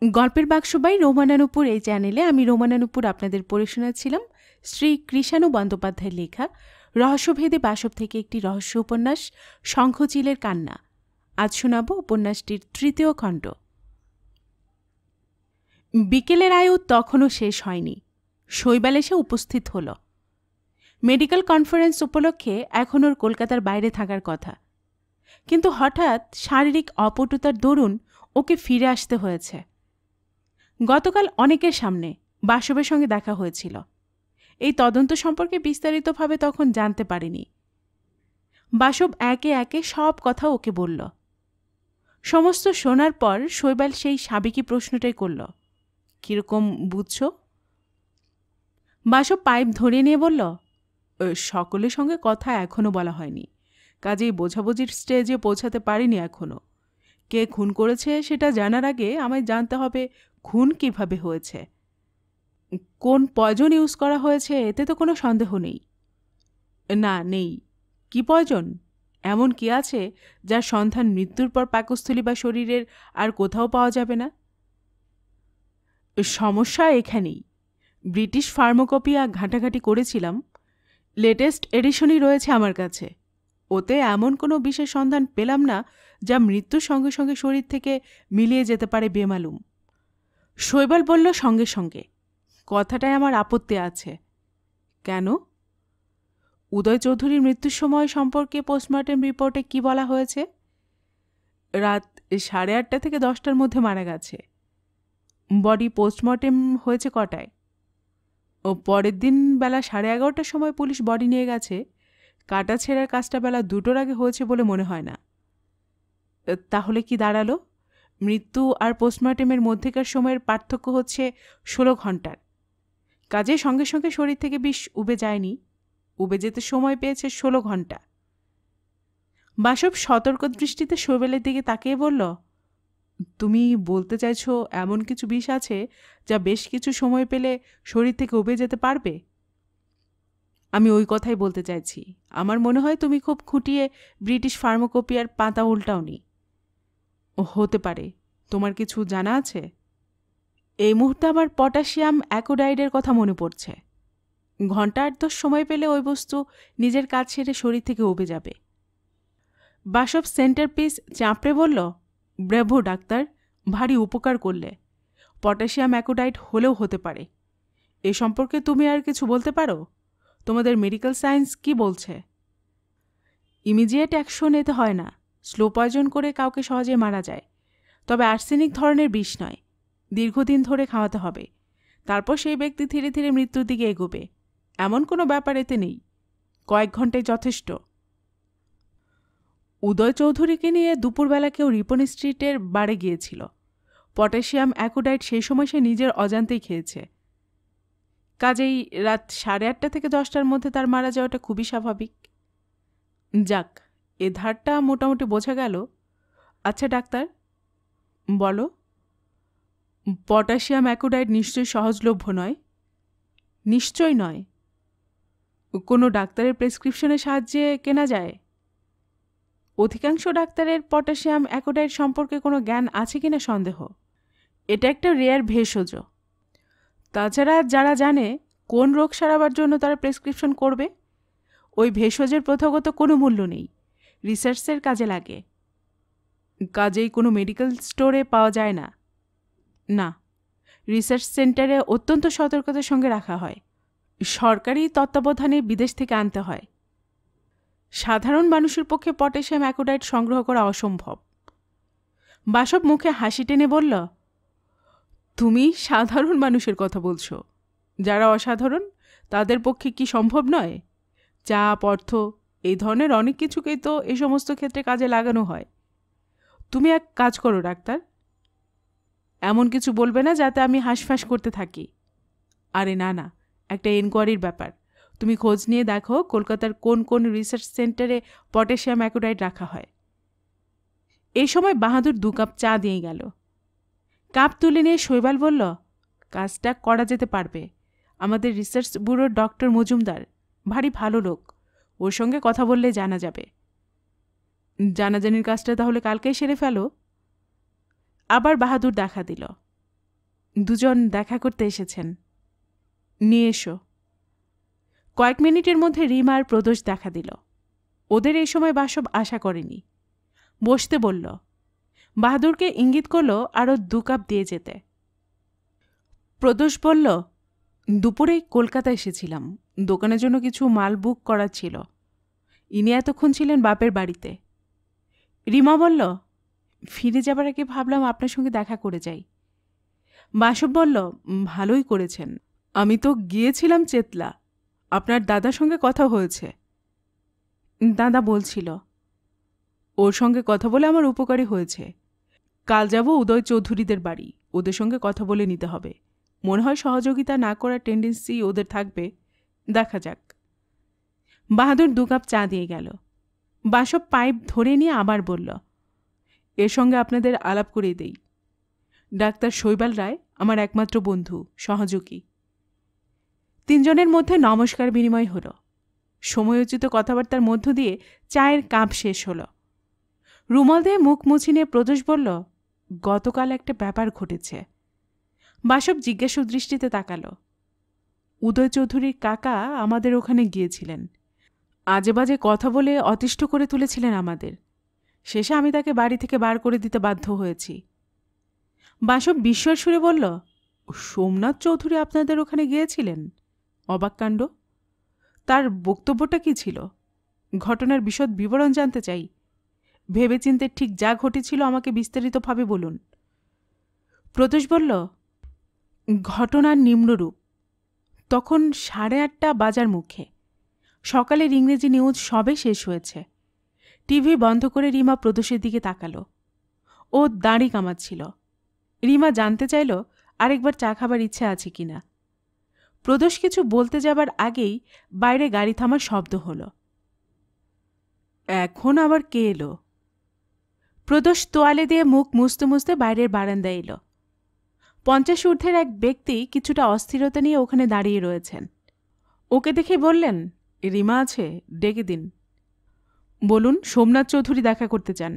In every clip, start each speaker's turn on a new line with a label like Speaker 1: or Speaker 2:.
Speaker 1: গল্পের বাক্স বাই রোমানানুপুর এই চ্যানেলে আমি রোমানানুপুর আপনাদের পড়ে শোনাচ্ছিলাম শ্রী কৃষাণু বন্দ্যোপাধ্যায়ের লেখা রহস্যভেদে বাসব থেকে একটি রহস্য উপন্যাস শঙ্খচিলের কান্না। আজ শোনাব উপন্যাসটির তৃতীয় খণ্ড। বিকেলের আয়ু তখনও শেষ হয়নি। শৈবাল এসে উপস্থিত হল। মেডিকেল কনফারেন্স উপলক্ষে এখন ওর কলকাতার বাইরে থাকার কথা, কিন্তু হঠাৎ শারীরিক অপটুতার দরুন ওকে ফিরে আসতে হয়েছে। গতকাল অনেকের সামনে বাসবের সঙ্গে দেখা হয়েছিল। এই তদন্ত সম্পর্কে বিস্তারিতভাবে তখন জানতে পারিনি। বাসব একে একে সব কথা ওকে বলল। সমস্ত শোনার পর শৈবাল সেই সাবেকি প্রশ্নটাই করল, কিরকম বুঝছ? বাসব পাইপ ধরে নিয়ে বলল, সকলের সঙ্গে কথা এখনও বলা হয়নি, কাজেই বোঝাবুঝির স্টেজে পৌঁছাতে পারিনি এখনও। কে খুন করেছে সেটা জানার আগে আমায় জানতে হবে খুন কিভাবে হয়েছে। কোন পয়জন ইউজ করা হয়েছে এতে তো কোনো সন্দেহ নেই। না, নেই। কি পয়জন? এমন কি আছে যার সন্ধান মৃত্যুর পর পাকস্থলী বা শরীরের আর কোথাও পাওয়া যাবে না? সমস্যা এখানেই। ব্রিটিশ ফার্মোকপিয়া ঘাঁটাঘাঁটি করেছিলাম, লেটেস্ট এডিশনই রয়েছে আমার কাছে। ওতে এমন কোনো বিশেষ সন্ধান পেলাম না যা মৃত্যুর সঙ্গে সঙ্গে শরীর থেকে মিলিয়ে যেতে পারে বেমালুম। শৈবাল বলল সঙ্গে সঙ্গে। কথাটায় আমার আপত্তি আছে। কেন? উদয় চৌধুরীর মৃত্যুর সময় সম্পর্কে পোস্টমর্টেম রিপোর্টে কি বলা হয়েছে? রাত 8:30 থেকে 10টার মধ্যে মারা গেছে। বডি পোস্টমর্টেম হয়েছে কটায়? ও পরের দিন বেলা 11:30টার সময় পুলিশ বডি নিয়ে গেছে। কাটা ছেঁড়ার কাজটা বেলা 2টোর আগে হয়েছে বলে মনে হয় না। তাহলে কি দাঁড়ালো? মৃত্যু আর পোস্টমর্টেমের মধ্যেকার সময়ের পার্থক্য হচ্ছে 16 ঘন্টার। কাজে সঙ্গে সঙ্গে শরীর থেকে বিষ উবে যায়নি, উবে যেতে সময় পেয়েছে 16 ঘন্টা। বাসব সতর্ক দৃষ্টিতে শৈবালের দিকে তাকিয়ে বলল, তুমি বলতে চাইছো এমন কিছু বিষ আছে যা বেশ কিছু সময় পেলে শরীর থেকে উবে যেতে পারবে? আমি ওই কথাই বলতে চাইছি। আমার মনে হয় তুমি খুব খুঁটিয়ে ব্রিটিশ ফার্মোকপিয়ার পাতা উল্টাওনি। হতে পারে। তোমার কিছু জানা আছে? এই মুহূর্তে আমার পটাশিয়াম অ্যাকোডাইডের কথা মনে পড়ছে। ঘণ্টা 8-10 সময় পেলে ওই বস্তু নিজের কাজ সেরে শরীর থেকে উবে যাবে। বাসব সেন্টারপিস চাপড়ে বলল, ব্রেভো ডাক্তার, ভারী উপকার করলে। পটাশিয়াম অ্যাকোডাইড হলেও হতে পারে। এ সম্পর্কে তুমি আর কিছু বলতে পারো? তোমাদের মেডিকেল সায়েন্স কি বলছে? ইমিডিয়েট অ্যাকশন এতে হয় না। স্লো পয়জন করে কাউকে সহজে মারা যায়, তবে আর্সেনিক ধরনের বিষ নয়। দীর্ঘদিন ধরে খাওয়াতে হবে, তারপর সেই ব্যক্তি ধীরে ধীরে মৃত্যুর দিকে এগোবে। এমন কোনো ব্যাপার এতে নেই। কয়েক ঘন্টায় যথেষ্ট। উদয় চৌধুরীকে নিয়ে দুপুরবেলা কেউ রিপন স্ট্রিটের বারে গিয়েছিল। পটাশিয়াম অ্যাকোডাইড সেই সময় সে নিজের অজান্তেই খেয়েছে। কাজেই রাত 8:30 থেকে 10টার মধ্যে তার মারা যাওয়াটা খুবই স্বাভাবিক। যাক, এ ধারটা মোটামুটি বোঝা গেল। আচ্ছা ডাক্তার, বলো। পটাশিয়াম অ্যাকোডাইড নিশ্চয়ই সহজলভ্য নয়? নিশ্চয় নয়। কোনো ডাক্তারের প্রেসক্রিপশনের সাহায্যে কেনা যায়? অধিকাংশ ডাক্তারের পটাশিয়াম অ্যাকোডাইড সম্পর্কে কোনো জ্ঞান আছে কিনা সন্দেহ। এটা একটা রেয়ার ভেষজ। তাছাড়া যারা জানে কোন রোগ সারাবার জন্য তারা প্রেসক্রিপশন করবে, ওই ভেষজের প্রথাগত কোনো মূল্য নেই, রিসার্চের কাজে লাগে। কাজেই কোনো মেডিকেল স্টোরে পাওয়া যায় না? না, রিসার্চ সেন্টারে অত্যন্ত সতর্কতার সঙ্গে রাখা হয়। সরকারি তত্ত্বাবধানে বিদেশ থেকে আনতে হয়। সাধারণ মানুষের পক্ষে পটাশিয়াম অ্যাকোডাইড সংগ্রহ করা অসম্ভব। বাসব মুখে হাসি টেনে বলল, তুমি সাধারণ মানুষের কথা বলছো? যারা অসাধারণ তাদের পক্ষে কি সম্ভব নয়? চাপ, অর্থ, এই ধরনের অনেক কিছুকেই তো এই সমস্ত ক্ষেত্রে কাজে লাগানো হয়। তুমি এক কাজ করো ডাক্তার, এমন কিছু বলবে না যাতে আমি হাঁসফাঁস করতে থাকি। আরে না না, একটা এনকোয়ারির ব্যাপার। তুমি খোঁজ নিয়ে দেখো কলকাতার কোন কোন রিসার্চ সেন্টারে পটাশিয়াম অ্যাকোডাইড রাখা হয়। এই সময় বাহাদুর 2 কাপ চা দিয়ে গেল। কাপ তুলে নিয়ে শৈবাল বলল, কাজটা করা যেতে পারবে। আমাদের রিসার্চ ব্যুরোর ডক্টর মজুমদার ভারী ভালো লোক, ওর সঙ্গে কথা বললে জানা যাবে। জানাজানির কাজটা তাহলে কালকেই সেরে ফেলো। আবার বাহাদুর দেখা দিল। দুজন দেখা করতে এসেছেন। নিয়ে এসো। কয়েক মিনিটের মধ্যে রিমা আর প্রদোষ দেখা দিল। ওদের এই সময় বাসব আশা করেনি। বসতে বলল। বাহাদুরকে ইঙ্গিত করল আরও 2 কাপ দিয়ে যেতে। প্রদোষ বলল, দুপুরেই কলকাতা এসেছিলাম, দোকানের জন্য কিছু মাল বুক করার ছিল। ইনি এতক্ষণ ছিলেন বাপের বাড়িতে। রিমা বলল, ফিরে যাবার আগে ভাবলাম আপনার সঙ্গে দেখা করে যাই। বাসব বলল, ভালোই করেছেন। আমি তো গিয়েছিলাম চেতলা, আপনার দাদার সঙ্গে কথা হয়েছে। দাদা বলছিল, ওর সঙ্গে কথা বলে আমার উপকারী হয়েছে। কাল যাব উদয় চৌধুরীদের বাড়ি, ওদের সঙ্গে কথা বলে নিতে হবে। মনে হয় সহযোগিতা না করার টেন্ডেন্সি ওদের থাকবে, দেখা যাক। বাহাদুর 2 কাপ চা দিয়ে গেল। বাসব পাইপ ধরে নিয়ে আবার বলল, এর সঙ্গে আপনাদের আলাপ করিয়ে দেই। ডাক্তার শৈবাল রায় আমার একমাত্র বন্ধু, সহযোগী। 3 জনের মধ্যে নমস্কার বিনিময় হল। সময়োচিত কথাবার্তার মধ্য দিয়ে চায়ের কাপ শেষ হল। রুমাল দিয়ে মুখ মুছে নিয়ে প্রদোষ বলল, গতকাল একটা ব্যাপার ঘটেছে। বাসব জিজ্ঞাসু দৃষ্টিতে তাকাল। উদয় চৌধুরীর কাকা আমাদের ওখানে গিয়েছিলেন, আজে বাজে কথা বলে অতিষ্ঠ করে তুলেছিলেন আমাদের। শেষে আমি তাকে বাড়ি থেকে বার করে দিতে বাধ্য হয়েছি। বাসব বিস্ময়ের সুরে বলল, সোমনাথ চৌধুরী আপনাদের ওখানে গিয়েছিলেন? অবাক কাণ্ড। তার বক্তব্যটা কি ছিল? ঘটনার বিশদ বিবরণ জানতে চাই। ভেবেচিন্তে ঠিক যা ঘটেছিল আমাকে বিস্তারিতভাবে বলুন। প্রদোষ বলল, ঘটনার নিম্নরূপ। তখন 8:30 বাজার মুখে। সকালের ইংরেজি নিউজ সবে শেষ হয়েছে। টিভি বন্ধ করে রিমা প্রদোষের দিকে তাকাল। ও দাড়ি কামাচ্ছিল। রিমা জানতে চাইল আরেকবার চা খাবার ইচ্ছে আছে কিনা। প্রদোষ কিছু বলতে যাবার আগেই বাইরে গাড়ি থামার শব্দ হল। এখন আবার কে এলো? প্রদোষ তোয়ালে দিয়ে মুখ মুছতে মুছতে বাইরের বারান্দায় এলো। 50 ঊর্ধ্বের এক ব্যক্তি কিছুটা অস্থিরতা নিয়ে ওখানে দাঁড়িয়ে রয়েছেন। ওকে দেখে বললেন, রিমা আছে, ডেকে দিন। বলুন, সোমনাথ চৌধুরী দেখা করতে চান।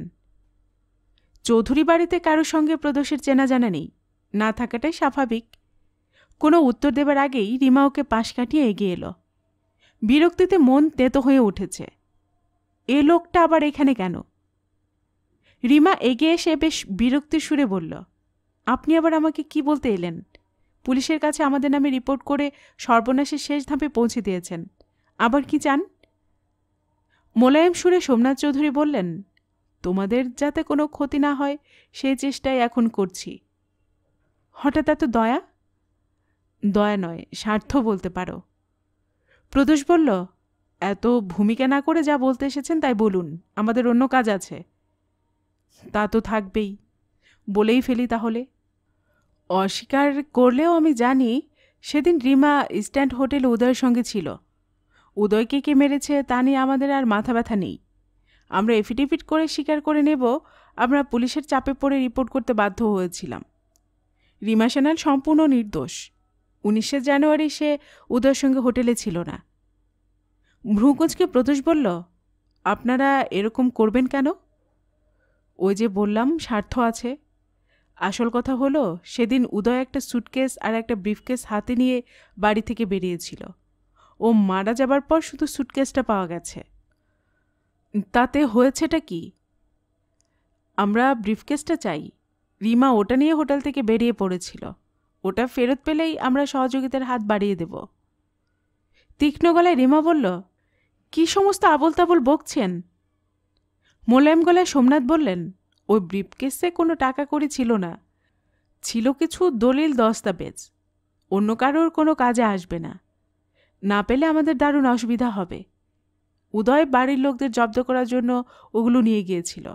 Speaker 1: চৌধুরী বাড়িতে কারোর সঙ্গে প্রদোষের চেনা জানা নেই, না থাকাটাই স্বাভাবিক। কোনো উত্তর দেবার আগেই রিমা ওকে পাশ কাটিয়ে এগিয়ে এলো। বিরক্তিতে মন তেতো হয়ে উঠেছে। এ লোকটা আবার এখানে কেন? রিমা এগিয়ে এসে বেশ বিরক্তির সুরে বলল, আপনি আবার আমাকে কি বলতে এলেন? পুলিশের কাছে আমাদের নামে রিপোর্ট করে সর্বনাশের শেষ ধাপে পৌঁছে দিয়েছেন, আবার কি চান? মোলায়েম সুরে সোমনাথ চৌধুরী বললেন, তোমাদের যাতে কোনো ক্ষতি না হয় সেই চেষ্টাই এখন করছি। হঠাৎ এত দয়া? দয়া নয়, স্বার্থ বলতে পারো। প্রদোষ বলল, এত ভূমিকা না করে যা বলতে এসেছেন তাই বলুন, আমাদের অন্য কাজ আছে। তা তো থাকবেই, বলেই ফেলি তাহলে। অস্বীকার করলেও আমি জানি সেদিন রিমা স্ট্যান্ড হোটেল উদয়ের সঙ্গে ছিল। উদয়কে কে মেরেছে তা নিয়ে আমাদের আর মাথা ব্যথা নেই। আমরা এফিডেভিট করে স্বীকার করে নেব আমরা পুলিশের চাপে পড়ে রিপোর্ট করতে বাধ্য হয়েছিলাম। রিমা সেনাল সম্পূর্ণ নির্দোষ। 19শে জানুয়ারি সে উদয়ের সঙ্গে হোটেলে ছিল না। ভ্রুকুঁচকে প্রদোষ বলল, আপনারা এরকম করবেন কেন? ওই যে বললাম, স্বার্থ আছে। আসল কথা হলো, সেদিন উদয় একটা স্যুটকেস আর একটা ব্রিফকেস হাতে নিয়ে বাড়ি থেকে বেরিয়েছিল। ও মারা যাবার পর শুধু স্যুটকেসটা পাওয়া গেছে। তাতে হয়েছেটা কি? আমরা ব্রিফকেসটা চাই। রিমা ওটা নিয়ে হোটেল থেকে বেরিয়ে পড়েছিল। ওটা ফেরত পেলেই আমরা সহযোগিতার হাত বাড়িয়ে দেব। তীক্ষ্ণ গলায় রিমা বলল, কি সমস্ত আবোল তাবোল বকছেন? মোলায়েম গলায় সোমনাথ বললেন, ওই ব্রিফকেসে কোনো টাকা কড়ি ছিল না, ছিল কিছু দলিল দস্তাবেজ। অন্য কারোর কোনো কাজে আসবে না। না পেলে আমাদের দারুণ অসুবিধা হবে। উদয় বাড়ির লোকদের জব্দ করার জন্য ওগুলো নিয়ে গিয়েছিল।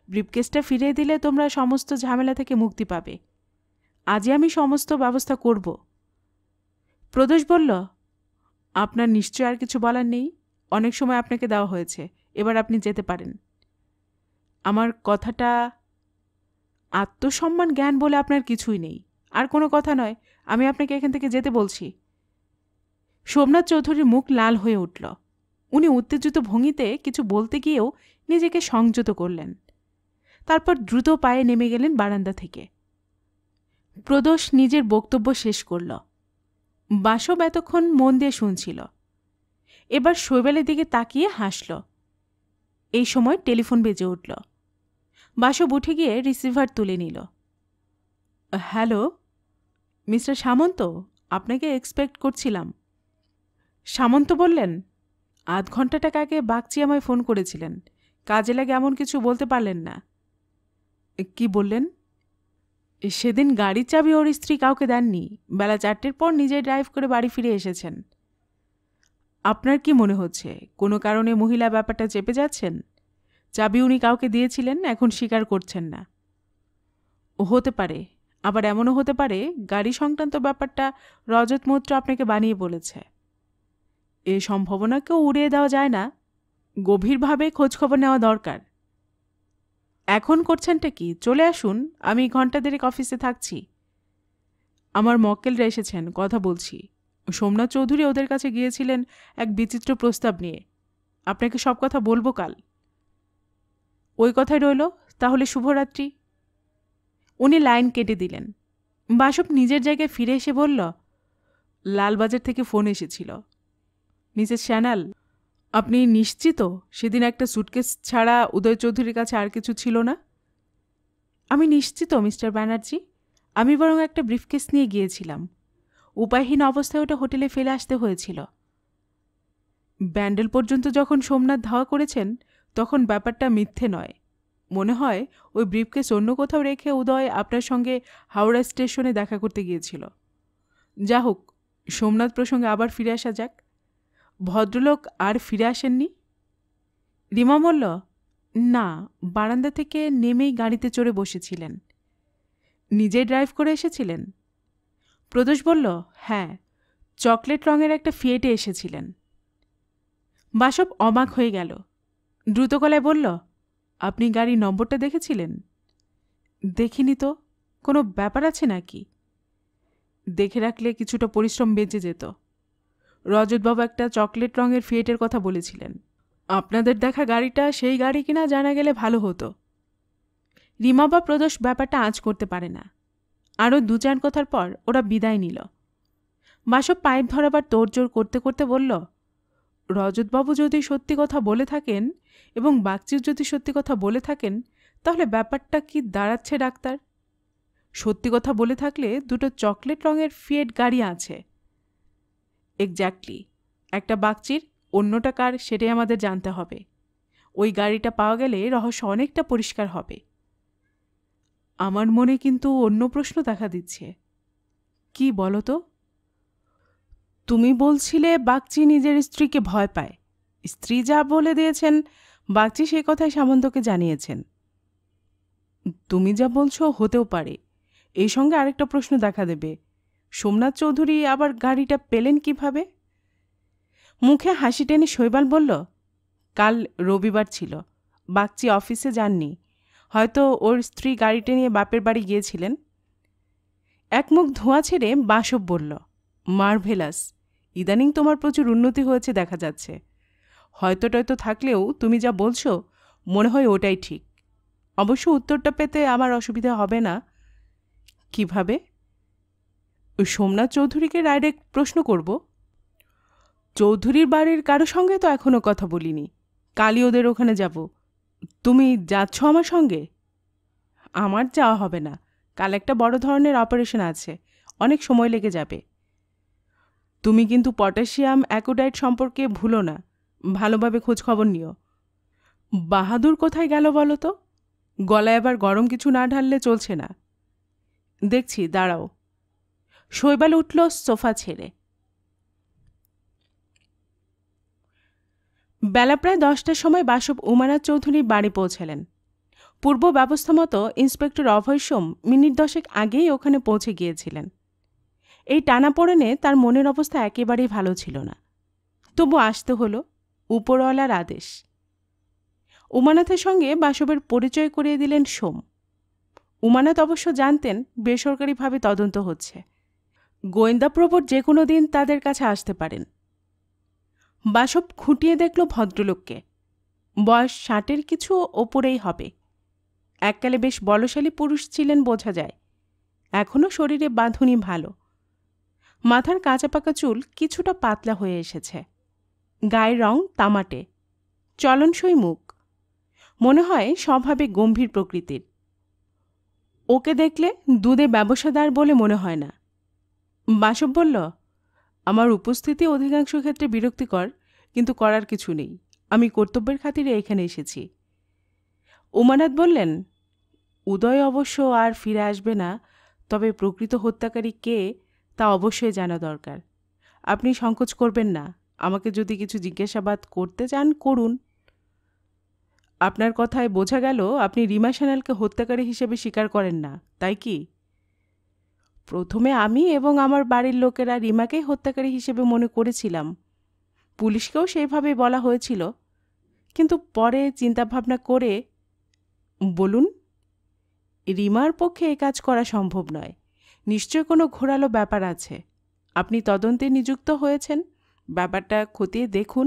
Speaker 1: ব্রিফকেসটা ফিরিয়ে দিলে তোমরা সমস্ত ঝামেলা থেকে মুক্তি পাবে। আজই আমি সমস্ত ব্যবস্থা করব। প্রদোষ বলল, আপনার নিশ্চয় আর কিছু বলার নেই। অনেক সময় আপনাকে দেওয়া হয়েছে, এবার আপনি যেতে পারেন। আমার কথাটা আত্মসম্মান জ্ঞান বলে আপনার কিছুই নেই। আর কোনো কথা নয়, আমি আপনাকে এখান থেকে যেতে বলছি। সোমনাথ চৌধুরীর মুখ লাল হয়ে উঠল। উনি উত্তেজিত ভঙ্গিতে কিছু বলতে গিয়েও নিজেকে সংযত করলেন। তারপর দ্রুত পায়ে নেমে গেলেন বারান্দা থেকে। প্রদোষ নিজের বক্তব্য শেষ করল। বাসব এতক্ষণ মন দিয়ে শুনছিল। এবার শৈবালের দিকে তাকিয়ে হাসল। এই সময় টেলিফোন বেজে উঠল। বাসব উঠে গিয়ে রিসিভার তুলে নিল। হ্যালো, মিস্টার সামন্ত, আপনাকে এক্সপেক্ট করছিলাম। সামন্ত বললেন, আধ ঘণ্টাটা আগে বাগচি আমায় ফোন করেছিলেন, কাজে লাগে এমন কিছু বলতে পারলেন না। কি বললেন? সেদিন গাড়ির চাবি ওর স্ত্রী কাউকে দেননি, বেলা 4টের পর নিজে ড্রাইভ করে বাড়ি ফিরে এসেছেন। আপনার কি মনে হচ্ছে কোনো কারণে মহিলা ব্যাপারটা চেপে যাচ্ছেন? চাবি উনি কাউকে দিয়েছিলেন, এখন স্বীকার করছেন না। হতে পারে, আবার এমনও হতে পারে গাড়ি সংক্রান্ত ব্যাপারটা রজত মৈত্র আপনাকে বানিয়ে বলেছে। এ সম্ভাবনাকেও উড়িয়ে দেওয়া যায় না। গভীরভাবে খোঁজখবর নেওয়া দরকার। এখন করছেনটা কি? চলে আসুন, আমি ঘণ্টা দেড়েক অফিসে থাকছি। আমার মক্কেলরা এসেছেন, কথা বলছি। সোমনাথ চৌধুরী ওদের কাছে গিয়েছিলেন এক বিচিত্র প্রস্তাব নিয়ে। আপনাকে সব কথা বলবো কাল। ওই কথাই রইল, তাহলে শুভরাত্রি। উনি লাইন কেটে দিলেন। বাসব নিজের জায়গায় ফিরে এসে বলল, লালবাজার থেকে ফোন এসেছিল। মিসেস শ্যানাল, আপনি নিশ্চিত সেদিন একটা সুটকেস ছাড়া উদয় চৌধুরীর কাছে আর কিছু ছিল না? আমি নিশ্চিত মিস্টার ব্যানার্জি, আমি বরং একটা ব্রিফকেস নিয়ে গিয়েছিলাম। উপায়হীন অবস্থায় ওটা হোটেলে ফেলে আসতে হয়েছিল। ব্যান্ডেল পর্যন্ত যখন সোমনাথ ধাওয়া করেছেন তখন ব্যাপারটা মিথ্যে নয়। মনে হয় ওই ব্রিফকেস অন্য কোথাও রেখে উদয় আপনার সঙ্গে হাওড়া স্টেশনে দেখা করতে গিয়েছিল। যা হোক, সোমনাথ প্রসঙ্গে আবার ফিরে আসা যাক। ভদ্রলোক আর ফিরে আসেননি? রিমা বলল, না, বারান্দা থেকে নেমেই গাড়িতে চড়ে বসেছিলেন। নিজেই ড্রাইভ করে এসেছিলেন? প্রদোষ বলল, হ্যাঁ, চকলেট রঙের একটা ফিয়েটে এসেছিলেন। বাসব অবাক হয়ে গেল। দ্রুত গলায় বলল, আপনি গাড়ির নম্বরটা দেখেছিলেন? দেখিনি তো। কোনো ব্যাপার আছে নাকি? দেখে রাখলে কিছুটা পরিশ্রম বেঁচে যেত। রজতবাবু একটা চকলেট রঙের ফিয়েটের কথা বলেছিলেন। আপনাদের দেখা গাড়িটা সেই গাড়ি কিনা জানা গেলে ভালো হতো। রিমা বা প্রদোষ ব্যাপারটা আঁচ করতে পারে না। আরও 2-4 কথার পর ওরা বিদায় নিল। বাসব পাইপ ধরাবার তোড়জোড় করতে করতে বলল, রজতবাবু যদি সত্যি কথা বলে থাকেন এবং বাগচির যদি সত্যি কথা বলে থাকেন, তাহলে ব্যাপারটা কি দাঁড়াচ্ছে ডাক্তার? সত্যি কথা বলে থাকলে দুটো চকলেট রঙের ফিয়েট গাড়ি আছে। এক্স্যাক্টলি, একটা বাগচির, অন্যটা কার সেটাই আমাদের জানতে হবে। ওই গাড়িটা পাওয়া গেলে রহস্য অনেকটা পরিষ্কার হবে। আমার মনে কিন্তু অন্য প্রশ্ন দেখা দিচ্ছে। কি বলো তো? তুমি বলছিলে বাগচি নিজের স্ত্রীকে ভয় পায়। স্ত্রী যা বলে দিয়েছেন, বাগচি সে কথাই সামন্তকে জানিয়েছেন। তুমি যা বলছো হতেও পারে। এই সঙ্গে আরেকটা প্রশ্ন দেখা দেবে, সোমনাথ চৌধুরী আবার গাড়িটা পেলেন কিভাবে? মুখে হাসি টেনে শৈবাল বলল, কাল রবিবার ছিল, বাগচি অফিসে যাননি। হয়তো ওর স্ত্রী গাড়িটা নিয়ে বাপের বাড়ি গিয়েছিলেন। এক মুখ ধোঁয়া ছেড়ে বাসব বলল, মার্ভেলাস, ইদানিং তোমার প্রচুর উন্নতি হয়েছে দেখা যাচ্ছে। হয়তো টয়তো থাকলেও তুমি যা বলছো মনে হয় ওটাই ঠিক। অবশ্য উত্তরটা পেতে আমার অসুবিধা হবে না। কিভাবে? সোমনাথ চৌধুরীকে ডাইরেক্ট প্রশ্ন করব। চৌধুরীর বাড়ির কারো সঙ্গে তো এখনও কথা বলিনি। কালই ওদের ওখানে যাব। তুমি যাচ্ছ আমার সঙ্গে? আমার যাওয়া হবে না, কাল একটা বড় ধরনের অপারেশন আছে, অনেক সময় লেগে যাবে। তুমি কিন্তু পটাশিয়াম অ্যাকোডাইট সম্পর্কে ভুলো না, ভালোভাবে খোঁজ খবর নিও। বাহাদুর কোথায় গেল বলো তো? গলায় আবার গরম কিছু না ঢাললে চলছে না। দেখছি, দাঁড়াও। শৈবাল উঠল সোফা ছেড়ে। বেলা প্রায় 10টার সময় বাসব উমানাথ চৌধুরী বাড়ি পৌঁছালেন। পূর্ব ব্যবস্থা মতো ইন্সপেক্টর অভয় সোম মিনিট 10 আগেই ওখানে পৌঁছে গিয়েছিলেন। এই টানাপোড়েনে তার মনের অবস্থা একেবারেই ভালো ছিল না। তবু আসতে হলো, উপরওয়ালার আদেশ। উমানাথের সঙ্গে বাসবের পরিচয় করিয়ে দিলেন সোম। উমানাথ অবশ্য জানতেন বেসরকারিভাবে তদন্ত হচ্ছে। গোয়েন্দা প্রবর যে কোনো দিন তাদের কাছে আসতে পারেন। বাসব খুঁটিয়ে দেখল ভদ্রলোককে। বয়স 60-এর কিছু ওপরেই হবে। এককালে বেশ বলশালী পুরুষ ছিলেন বোঝা যায়। এখনও শরীরে বাঁধুনি ভালো। মাথার কাঁচা পাকা চুল কিছুটা পাতলা হয়ে এসেছে। গায়ের রং তামাটে, চলনসই মুখ, মনে হয় স্বভাবে গম্ভীর প্রকৃতির। ওকে দেখলে দুধে ব্যবসাদার বলে মনে হয় না। বাসব বলল, আমার উপস্থিতি অধিকাংশ ক্ষেত্রে বিরক্তিকর, কিন্তু করার কিছু নেই। আমি কর্তব্যের খাতিরে এখানে এসেছি। উমানাথ বললেন, উদয় অবশ্য আর ফিরে আসবে না, তবে প্রকৃত হত্যাকারী কে তা অবশ্যই জানা দরকার। আপনি সংকোচ করবেন না, আমাকে যদি কিছু জিজ্ঞাসাবাদ করতে চান করুন। আপনার কথায় বোঝা গেল আপনি রিমা সান্যালকে হত্যাকারী হিসেবে স্বীকার করেন না, তাই কি? প্রথমে আমি এবং আমার বাড়ির লোকেরা রিমাকেই হত্যাকারী হিসেবে মনে করেছিলাম। পুলিশকেও সেইভাবেই বলা হয়েছিল, কিন্তু পরে চিন্তাভাবনা করে। বলুন। রিমার পক্ষে এ কাজ করা সম্ভব নয়। নিশ্চয় কোনো ঘোরালো ব্যাপার আছে। আপনি তদন্তে নিযুক্ত হয়েছেন, ব্যাপারটা খতিয়ে দেখুন।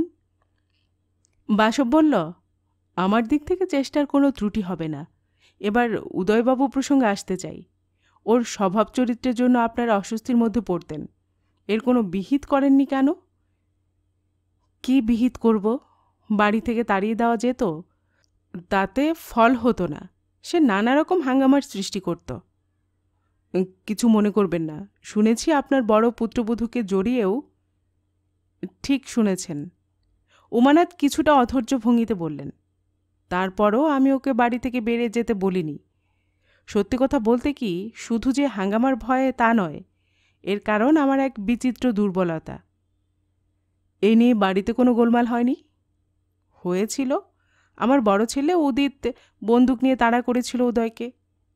Speaker 1: বাসব বলল, আমার দিক থেকে চেষ্টার কোনো ত্রুটি হবে না। এবার উদয়বাবু প্রসঙ্গে আসতে চাই। ওর স্বভাব চরিত্রের জন্য আপনারা অস্বস্তির মধ্যে পড়তেন। এর কোনো বিহিত করেননি কেন? কি বিহিত করব? বাড়ি থেকে তাড়িয়ে দেওয়া যেত, তাতে ফল হতো না। সে নানা রকম হাঙ্গামার সৃষ্টি করত। কিছু মনে করবেন না, শুনেছি আপনার বড় পুত্রবধূকে জড়িয়েও। ঠিক শুনেছেন। উমানাথ কিছুটা অধৈর্য ভঙ্গিতে বললেন, তারপরও আমি ওকে বাড়ি থেকে বেরিয়ে যেতে বলিনি। সত্যি কথা বলতে কি, শুধু যে হাঙ্গামার ভয়ে তা নয়, এর কারণ আমার এক বিচিত্র দুর্বলতা। এই নিয়ে বাড়িতে কোনো গোলমাল হয়নি? হয়েছিল। আমার বড় ছেলে উদিত বন্দুক নিয়ে তাড়া করেছিল উদয়কে।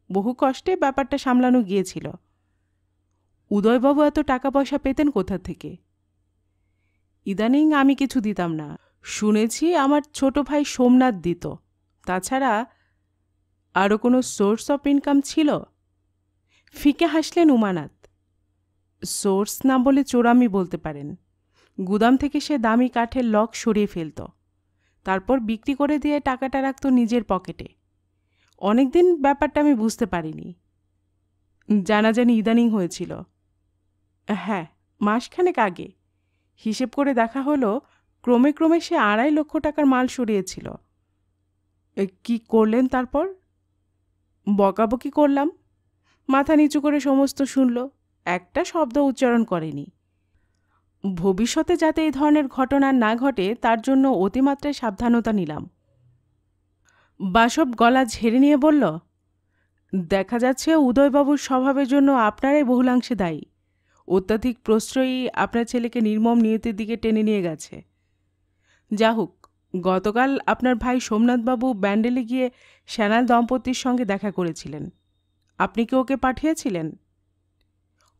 Speaker 1: বহু কষ্টে ব্যাপারটা সামলানো গিয়েছিল। উদয়বাবু এত টাকা পয়সা পেতেন কোথা থেকে? ইদানিং আমি কিছু দিতাম না, শুনেছি আমার ছোট ভাই সোমনাথ দিত। তাছাড়া আরও কোনো সোর্স অফ ইনকাম ছিল? ফিকে হাসলেন উমানাথ। সোর্স না বলে চোরামি বলতে পারেন। গুদাম থেকে সে দামি কাঠের লক সরিয়ে ফেলত, তারপর বিক্রি করে দিয়ে টাকাটা রাখত নিজের পকেটে। অনেকদিন ব্যাপারটা আমি বুঝতে পারিনি। জানাজানি ইদানিং হয়েছিল। হ্যাঁ, মাসখানেক আগে। হিসেব করে দেখা হলো ক্রমে ক্রমে সে 2.5 লক্ষ টাকার মাল সরিয়েছিল। কি করলেন তারপর? বকাবকি করলাম। মাথা নিচু করে সমস্ত শুনল, একটা শব্দ উচ্চারণ করেনি। ভবিষ্যতে যাতে এই ধরনের ঘটনা না ঘটে তার জন্য অতিমাত্রায় সাবধানতা নিলাম। বাসব গলা ঝেড়ে নিয়ে বলল, দেখা যাচ্ছে উদয়বাবুর স্বভাবের জন্য আপনারাই বহুলাংশে দায়ী। অত্যাধিক প্রশ্রয়ই আপনার ছেলেকে নির্মম নিয়তির দিকে টেনে নিয়ে গেছে। যা হোক, গতকাল আপনার ভাই সোমনাথবাবু ব্যান্ডেলে গিয়ে সান্যাল দম্পতির সঙ্গে দেখা করেছিলেন। আপনি কি ওকে পাঠিয়েছিলেন?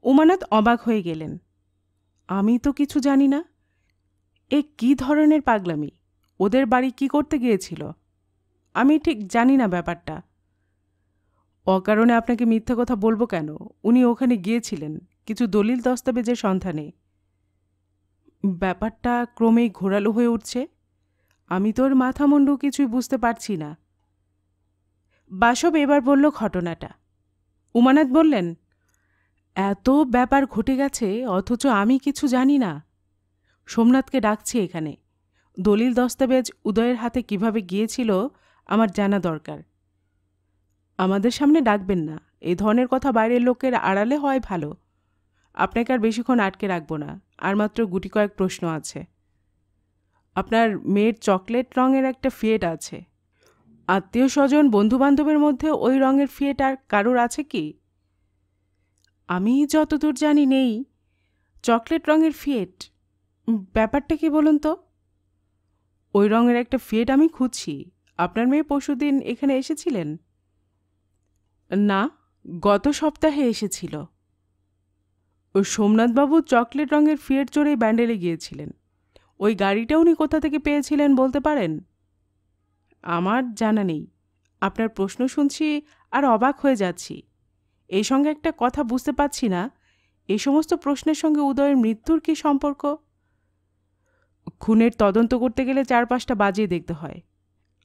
Speaker 1: উমানাথ অবাক হয়ে গেলেন। আমি তো কিছু জানি না। এ কি ধরনের পাগলামি? ওদের বাড়ি কি করতে গিয়েছিল? আমি ঠিক জানি না ব্যাপারটা। অকারণে আপনাকে মিথ্যা কথা বলবো কেন? উনি ওখানে গিয়েছিলেন কিছু দলিল দস্তাবেজের সন্ধানে। ব্যাপারটা ক্রমেই ঘোরালো হয়ে উঠছে। আমি তোর মাথা মুন্ডু কিছুই বুঝতে পারছি না। বাসব এবার বলল ঘটনাটা। উমানাথ বললেন, এত ব্যাপার ঘটে গেছে অথচ আমি কিছু জানি না। সোমনাথকে ডাকছি এখানে। দলিল দস্তাবেজ উদয়ের হাতে কিভাবে গিয়েছিল আমার জানা দরকার। আমাদের সামনে ডাকবেন না, এই ধরনের কথা বাইরের লোকের আড়ালে হয় ভালো। আপনাকে আর বেশিক্ষণ আটকে রাখব না, আর মাত্র গুটি কয়েক প্রশ্ন আছে। আপনার মেয়ের চকলেট রঙের একটা ফিয়েট আছে। আত্মীয় স্বজন বন্ধুবান্ধবের মধ্যে ওই রঙের ফিয়েট আর কারোর আছে কি? আমি যতদূর জানি নেই। চকলেট রঙের ফিয়েট? ব্যাপারটা কি বলুন তো? ওই রঙের একটা ফিয়েট আমি খুঁজছি। আপনার মেয়ে পরশুদিন এখানে এসেছিলেন? না, গত সপ্তাহে এসেছিল। সোমনাথবাবু চকলেট রঙের ফিয়েট চড়েই ব্যান্ডেলে গিয়েছিলেন। ওই গাড়িটা উনি কোথা থেকে পেয়েছিলেন বলতে পারেন? আমার জানা নেই। আপনার প্রশ্ন শুনছি আর অবাক হয়ে যাচ্ছি। এই সঙ্গে একটা কথা বুঝতে পারছি না, এই সমস্ত প্রশ্নের সঙ্গে উদয়ের মৃত্যুর কী সম্পর্ক? খুনের তদন্ত করতে গেলে 4-5টা বাজিয়ে দেখতে হয়।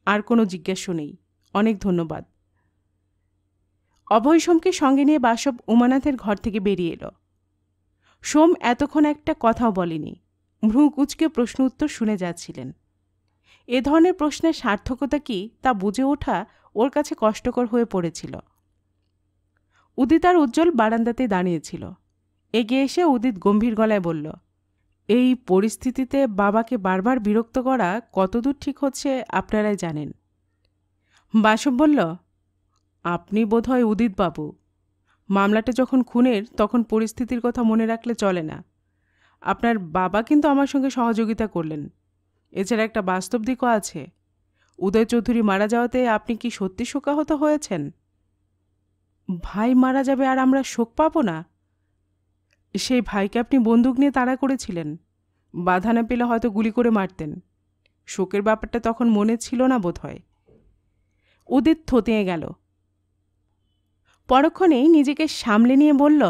Speaker 1: আর কোনো জিজ্ঞাসা নেই। অনেক ধন্যবাদ। অভয় সোমকে সঙ্গে নিয়ে বাসব উমানাথের ঘর থেকে বেরিয়ে এলো। সোম এতক্ষণ একটা কথাও বলেনি, ভ্রু কুঁচকে প্রশ্ন উত্তর শুনে যাচ্ছিলেন। এ ধরনের প্রশ্নের সার্থকতা কি তা বুঝে ওঠা ওর কাছে কষ্টকর হয়ে পড়েছিল। উদিত আর উজ্জ্বল বারান্দাতে দাঁড়িয়েছিল। এগিয়ে এসে উদিত গম্ভীর গলায় বলল, এই পরিস্থিতিতে বাবাকে বারবার বিরক্ত করা কতদূর ঠিক হচ্ছে আপনারাই জানেন। বাসব বলল, আপনি বোধহয় উদিতবাবু। মামলাটা যখন খুনের তখন পরিস্থিতির কথা মনে রাখলে চলে না। আপনার বাবা কিন্তু আমার সঙ্গে সহযোগিতা করলেন। এছাড়া একটা বাস্তব দিকও আছে। উদয় চৌধুরী মারা যাওয়াতে আপনি কি সত্যি শোকাহত হয়েছেন? ভাই মারা যাবে আর আমরা শোক পাব না? সেই ভাইকে আপনি বন্দুক নিয়ে তাড়া করেছিলেন। বাধা না পেলে হয়তো গুলি করে মারতেন। শোকের ব্যাপারটা তখন মনে ছিল না বোধ হয়। উদিত থতিয়ে গেল। পরক্ষণেই নিজেকে সামলে নিয়ে বলল,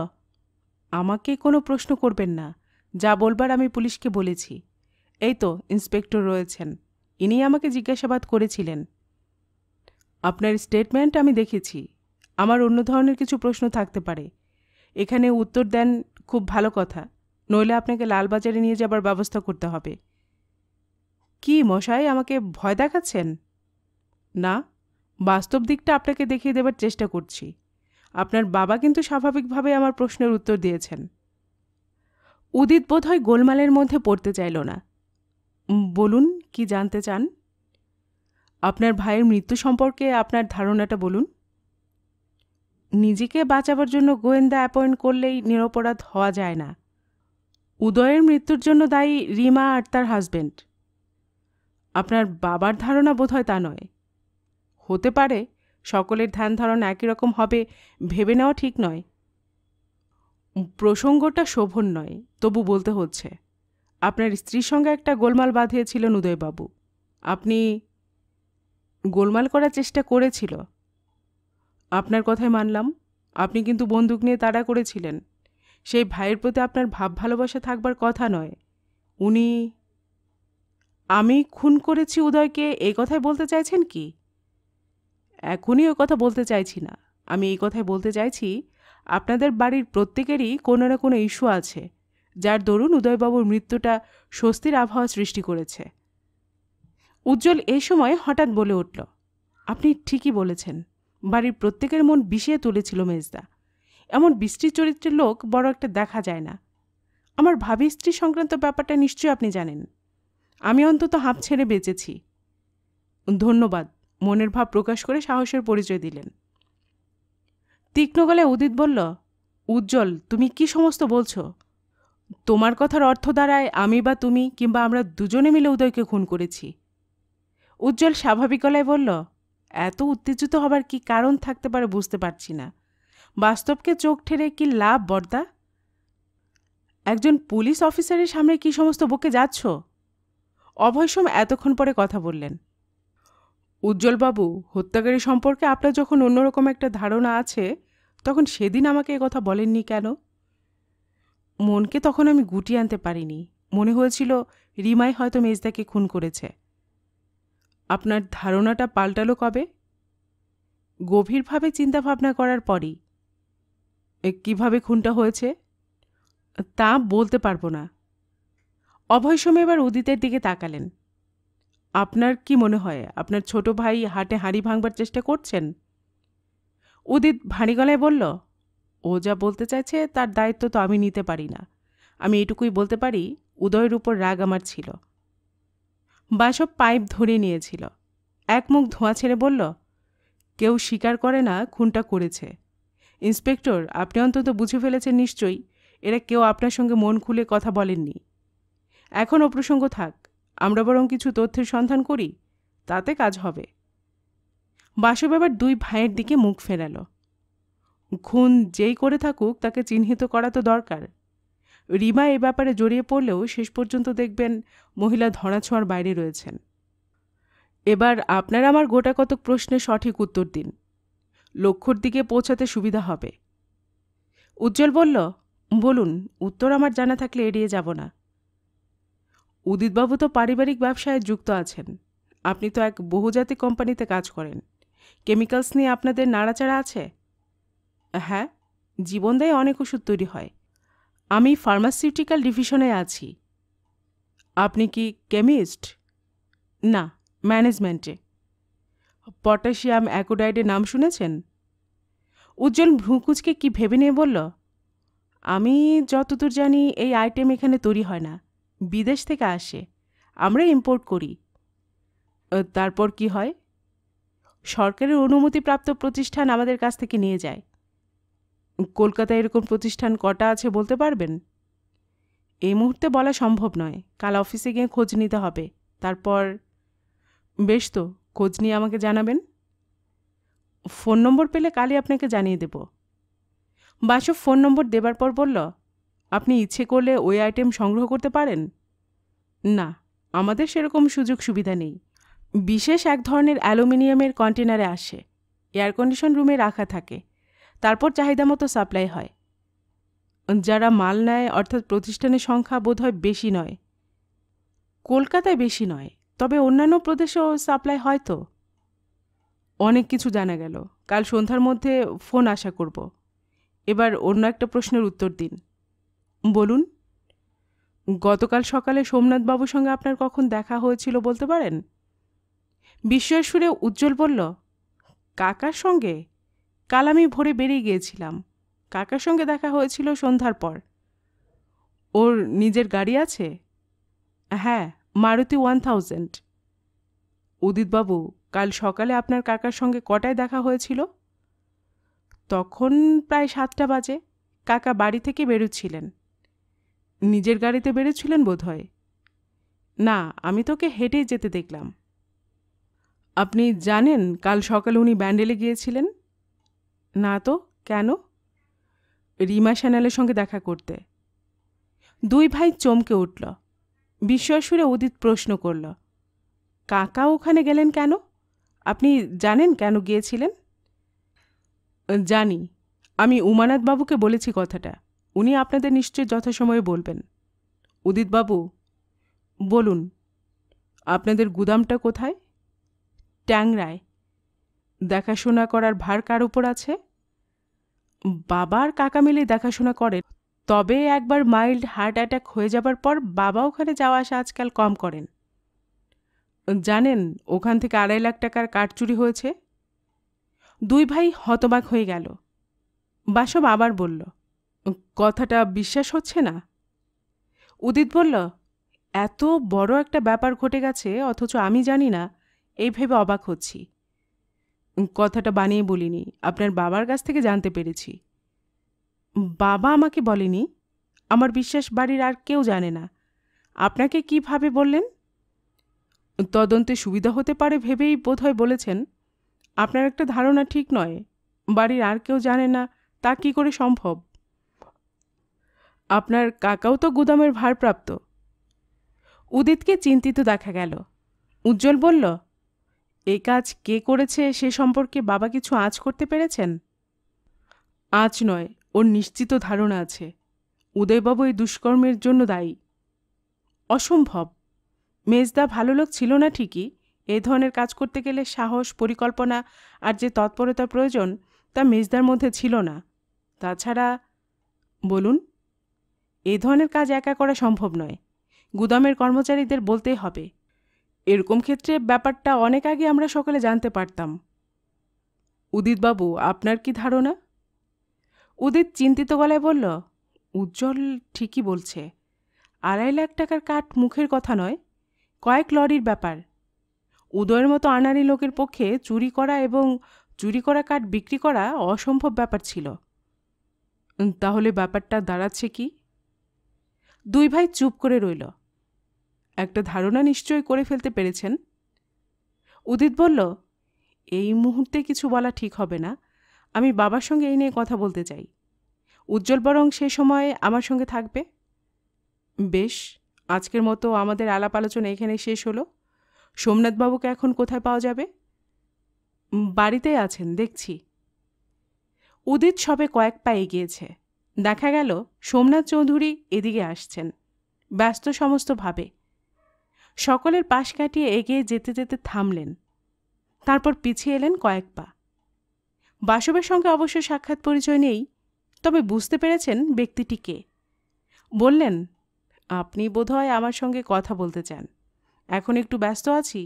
Speaker 1: আমাকে কোনো প্রশ্ন করবেন না। যা বলবার আমি পুলিশকে বলেছি। এই তো ইন্সপেক্টর রয়েছেন, ইনি আমাকে জিজ্ঞাসাবাদ করেছিলেন। আপনার স্টেটমেন্ট আমি দেখেছি। আমার অন্য ধরনের কিছু প্রশ্ন থাকতে পারে। এখানে উত্তর দেন খুব ভালো কথা, নইলে আপনাকে লালবাজারে নিয়ে যাবার ব্যবস্থা করতে হবে। কি মশাই, আমাকে ভয় দেখাচ্ছেন? না, বাস্তব দিকটা আপনাকে দেখিয়ে দেবার চেষ্টা করছি। আপনার বাবা কিন্তু স্বাভাবিকভাবে আমার প্রশ্নের উত্তর দিয়েছেন। উদিত বোধহয় গোলমালের মধ্যে পড়তে চাইল না। বলুন, কি জানতে চান? আপনার ভাইয়ের মৃত্যু সম্পর্কে আপনার ধারণাটা বলুন। নিজেকে বাঁচাবার জন্য গোয়েন্দা অ্যাপয়েন্ট করলেই নিরপরাধ হওয়া যায় না। উদয়ের মৃত্যুর জন্য দায়ী রিমা আর তার হাজবেন্ড। আপনার বাবার ধারণা বোধহয় তা নয়। হতে পারে, সকলের ধ্যান ধারণা একই রকম হবে ভেবে নেওয়া ঠিক নয়। প্রসঙ্গটা শোভন নয়, তবু বলতে হচ্ছে। আপনার স্ত্রীর সঙ্গে একটা গোলমাল বাঁধিয়েছিলেন উদয়বাবু। আপনি গোলমাল করার চেষ্টা করেছিল। আপনার কথাই মানলাম। আপনি কিন্তু বন্দুক নিয়ে তাড়া করেছিলেন। সেই ভাইয়ের প্রতি আপনার ভাব ভালোবাসা থাকবার কথা নয়। উনি আমি খুন করেছি উদয়কে, এই কথাই বলতে চাইছেন কি? এখনই ওই কথা বলতে চাইছি না। আমি এই কথাই বলতে চাইছি, আপনাদের বাড়ির প্রত্যেকেরই কোনো না কোনো ইস্যু আছে, যার দরুন উদয়বাবুর মৃত্যুটা স্বস্তির আবহাওয়া সৃষ্টি করেছে। উজ্জ্বল এই সময় হঠাৎ বলে উঠল, আপনি ঠিকই বলেছেন। বাড়ির প্রত্যেকের মন বিষিয়ে তুলেছিল মেজদা। এমন বৃষ্টি চরিত্রের লোক বড় একটা দেখা যায় না। আমার ভাবি স্ত্রী সংক্রান্ত ব্যাপারটা নিশ্চয়ই আপনি জানেন। আমি অন্তত হাঁপ ছেড়ে বেঁচেছি। ধন্যবাদ, মনের ভাব প্রকাশ করে সাহসের পরিচয় দিলেন। তীক্ষ্ণ গলায় উদিত বলল, উজ্জ্বল, তুমি কি সমস্ত বলছো? তোমার কথার অর্থ দাঁড়ায় আমি বা তুমি কিংবা আমরা দুজনে মিলে উদয়কে খুন করেছি। উজ্জ্বল স্বাভাবিক গলায় বলল, এত উত্তেজিত হবার কি কারণ থাকতে পারে বুঝতে পারছি না। বাস্তবকে চোখ ঠেলে কি লাভ বর্দা? একজন পুলিশ অফিসারের সামনে কি সমস্ত বকে যাচ্ছ? অভয় সোম এতক্ষণ পরে কথা বললেন। উজ্জ্বলবাবু, হত্যাকারী সম্পর্কে আপনার যখন অন্যরকম একটা ধারণা আছে, তখন সেদিন আমাকে কথা বলেননি কেন? মনকে তখন আমি গুটিয়ে আনতে পারিনি। মনে হয়েছিল রিমাই হয়তো মেজদাকে খুন করেছে। আপনার ধারণাটা পাল্টালো কবে? গভীরভাবে চিন্তাভাবনা করার পরই। কিভাবে খুনটা হয়েছে তা বলতে পারবো না। অভয় সোম এবার উদিতের দিকে তাকালেন। আপনার কি মনে হয় আপনার ছোট ভাই হাটে হাঁড়ি ভাঙবার চেষ্টা করছেন? উদিত ভারী গলায় বলল, ও যা বলতে চাইছে তার দায়িত্ব তো আমি নিতে পারি না। আমি এটুকুই বলতে পারি, উদয়ের উপর রাগ আমার ছিল। বাসব পাইপ ধরে নিয়েছিল। এক মুখ ধোঁয়া ছেড়ে বলল, কেউ স্বীকার করে না খুনটা করেছে। ইন্সপেক্টর, আপনি অন্তত বুঝে ফেলেছেন নিশ্চয়ই, এরা কেউ আপনার সঙ্গে মন খুলে কথা বলেননি। এখন ও প্রসঙ্গ থাক, আমরা বরং কিছু তথ্যের সন্ধান করি, তাতে কাজ হবে। বাসব এবার দুই ভাইয়ের দিকে মুখ ফেরাল। খুন যেই করে থাকুক তাকে চিহ্নিত করা তো দরকার। রিমা এ ব্যাপারে জড়িয়ে পড়লেও শেষ পর্যন্ত দেখবেন মহিলা ধরাছোঁয়ার বাইরে রয়েছেন। এবার আপনারা আমার গোটা কতক প্রশ্নের সঠিক উত্তর দিন, লক্ষ্যর দিকে পৌঁছাতে সুবিধা হবে। উজ্জ্বল বলল, বলুন, উত্তর আমার জানা থাকলে এড়িয়ে যাব না। উদিতবাবু তো পারিবারিক ব্যবসায় যুক্ত আছেন। আপনি তো এক বহুজাতিক কোম্পানিতে কাজ করেন। কেমিক্যালস নিয়ে আপনাদের নাড়াচাড়া আছে? হ্যাঁ, জীবনদায়ী অনেক ওষুধ তৈরি হয়। আমি ফার্মাসিউটিক্যাল ডিভিশনে আছি। আপনি কি কেমিস্ট? না, ম্যানেজমেন্টে। পটাশিয়াম অ্যাকোডাইডের নাম শুনেছেন? উজ্জ্বল ভ্রুকুচকে কি ভেবে নিয়ে বলল, আমি যতদূর জানি এই আইটেম এখানে তৈরি হয় না, বিদেশ থেকে আসে, আমরা ইম্পোর্ট করি। তারপর কি হয়? সরকারের অনুমতিপ্রাপ্ত প্রতিষ্ঠান আমাদের কাছ থেকে নিয়ে যায়। কলকাতায় এরকম প্রতিষ্ঠান কটা আছে বলতে পারবেন? এই মুহূর্তে বলা সম্ভব নয়, কাল অফিসে গিয়ে খোঁজ নিতে হবে। তারপর? বেশ তো, খোঁজ নিয়ে আমাকে জানাবেন। ফোন নম্বর পেলে কালই আপনাকে জানিয়ে দেব। বাসু ফোন নম্বর দেবার পর বলল, আপনি ইচ্ছে করলে ওই আইটেম সংগ্রহ করতে পারেন? না, আমাদের সেরকম সুযোগ সুবিধা নেই। বিশেষ এক ধরনের অ্যালুমিনিয়ামের কন্টেনারে আসে, এয়ার কন্ডিশন রুমে রাখা থাকে, তারপর চাহিদা মতো সাপ্লাই হয়। যারা মাল নেয়, অর্থাৎ প্রতিষ্ঠানের সংখ্যা বোধহয় বেশি নয়। কলকাতায় বেশি নয়, তবে অন্যান্য প্রদেশেও সাপ্লাই হয় তো। অনেক কিছু জানা গেল। কাল সন্ধ্যার মধ্যে ফোন আশা করব। এবার অন্য একটা প্রশ্নের উত্তর দিন। বলুন। গতকাল সকালে সোমনাথবাবুর সঙ্গে আপনার কখন দেখা হয়েছিল বলতে পারেন? বিস্ময়ের সুরে উজ্জ্বল বলল, কাকার সঙ্গে? কাল আমি ভোরে বেরিয়ে গিয়েছিলাম। কাকার সঙ্গে দেখা হয়েছিল সন্ধ্যার পর। ওর নিজের গাড়ি আছে? হ্যাঁ, মারুতি 1000। উদিতবাবু, কাল সকালে আপনার কাকার সঙ্গে কটায় দেখা হয়েছিল? তখন প্রায় 7টা বাজে। কাকা বাড়ি থেকে বেরোচ্ছিলেন। নিজের গাড়িতে বেরোচ্ছিলেন বোধহয়। না, আমি তোকে হেঁটেই যেতে দেখলাম। আপনি জানেন কাল সকালে উনি ব্যান্ডেলে গিয়েছিলেন? না তো, কেন? রিমা স্যানেলের সঙ্গে দেখা করতে। দুই ভাই চমকে উঠল। বিস্ময়ের সুরে উদিত প্রশ্ন করল, কাকা ওখানে গেলেন কেন? আপনি জানেন কেন গিয়েছিলেন? জানি, আমি উমানাথবাবুকে বলেছি কথাটা। উনি আপনাদের নিশ্চয়ই যথাসময়ে বলবেন। উদিতবাবু, বলুন, আপনাদের গুদামটা কোথায়? ট্যাংরায়। দেখাশোনা করার ভার কার উপর আছে? বাবা আর কাকা মিলে দেখাশোনা করেন, তবে একবার মাইল্ড হার্ট অ্যাটাক হয়ে যাবার পর বাবা ওখানে যাওয়া আসা আজকাল কম করেন। জানেন ওখান থেকে 2.5 লাখ টাকার কাঠ চুরি হয়েছে? দুই ভাই হতবাক হয়ে গেল। বাসব আবার বলল, কথাটা বিশ্বাস হচ্ছে না? উদিত বলল, এত বড় একটা ব্যাপার ঘটে গেছে অথচ আমি জানি না, এই ভেবে অবাক হচ্ছি। কথাটা বানিয়ে বলিনি, আপনার বাবার কাছ থেকে জানতে পেরেছি। বাবা আমাকে বলেনি? আমার বিশ্বাস বাড়ির আর কেউ জানে না। আপনাকে কিভাবে বললেন? তদন্তে সুবিধা হতে পারে ভেবেই বোধহয় বলেছেন। আপনার একটা ধারণা ঠিক নয়, বাড়ির আর কেউ জানে না, তা কি করে সম্ভব? আপনার কাকাও তো গুদামের ভারপ্রাপ্ত। উদিতকে চিন্তিত দেখা গেল। উজ্জ্বল বলল, এই কাজ কে করেছে সে সম্পর্কে বাবা কিছু আঁচ করতে পেরেছেন? আঁচ নয়, ওর নিশ্চিত ধারণা আছে। উদয়বাবু এই দুষ্কর্মের জন্য দায়ী। অসম্ভব। মেজদা ভালো লোক ছিল না ঠিকই, এই ধরনের কাজ করতে গেলে সাহস, পরিকল্পনা আর যে তৎপরতার প্রয়োজন তা মেজদার মধ্যে ছিল না। তাছাড়া? বলুন। এই ধরনের কাজ একা করা সম্ভব নয়, গুদামের কর্মচারীদের বলতেই হবে। এরকম ক্ষেত্রে ব্যাপারটা অনেক আগে আমরা সকলে জানতে পারতাম। উদিতবাবু, আপনার কি ধারণা? উদিত চিন্তিত গলায় বলল, উজ্জ্বল ঠিকই বলছে। 2.5 লাখ টাকার কাঠ মুখের কথা নয়, কয়েক লরির ব্যাপার। উদয়ের মতো আনাড়ি লোকের পক্ষে চুরি করা এবং চুরি করা কাঠ বিক্রি করা অসম্ভব ব্যাপার ছিল। তাহলে ব্যাপারটা দাঁড়াচ্ছে কি? দুই ভাই চুপ করে রইল। একটা ধারণা নিশ্চয়ই করে ফেলতে পেরেছেন। উদিত বলল, এই মুহূর্তে কিছু বলা ঠিক হবে না, আমি বাবার সঙ্গে এই নিয়ে কথা বলতে চাই। উজ্জ্বল বরং সে সময় আমার সঙ্গে থাকবে। বেশ, আজকের মতো আমাদের আলাপ আলোচনা এখানে শেষ হলো। সোমনাথবাবুকে এখন কোথায় পাওয়া যাবে? বাড়িতেই আছেন দেখছি। উদিত সবে কয়েক পা এগিয়েছে। দেখা গেল সোমনাথ চৌধুরী এদিকে আসছেন, ব্যস্ত সমস্ত ভাবে। সকলের পাশ কাটিয়ে এগিয়ে যেতে যেতে থামলেন, তারপর পিছিয়ে এলেন কয়েক পা। বাসবের সঙ্গে অবশ্য সাক্ষাৎ পরিচয় নেই, তবে বুঝতে পেরেছেন ব্যক্তিটি কে। বললেন, আপনি বোধহয় আমার সঙ্গে কথা বলতে চান। এখন একটু ব্যস্ত আছি।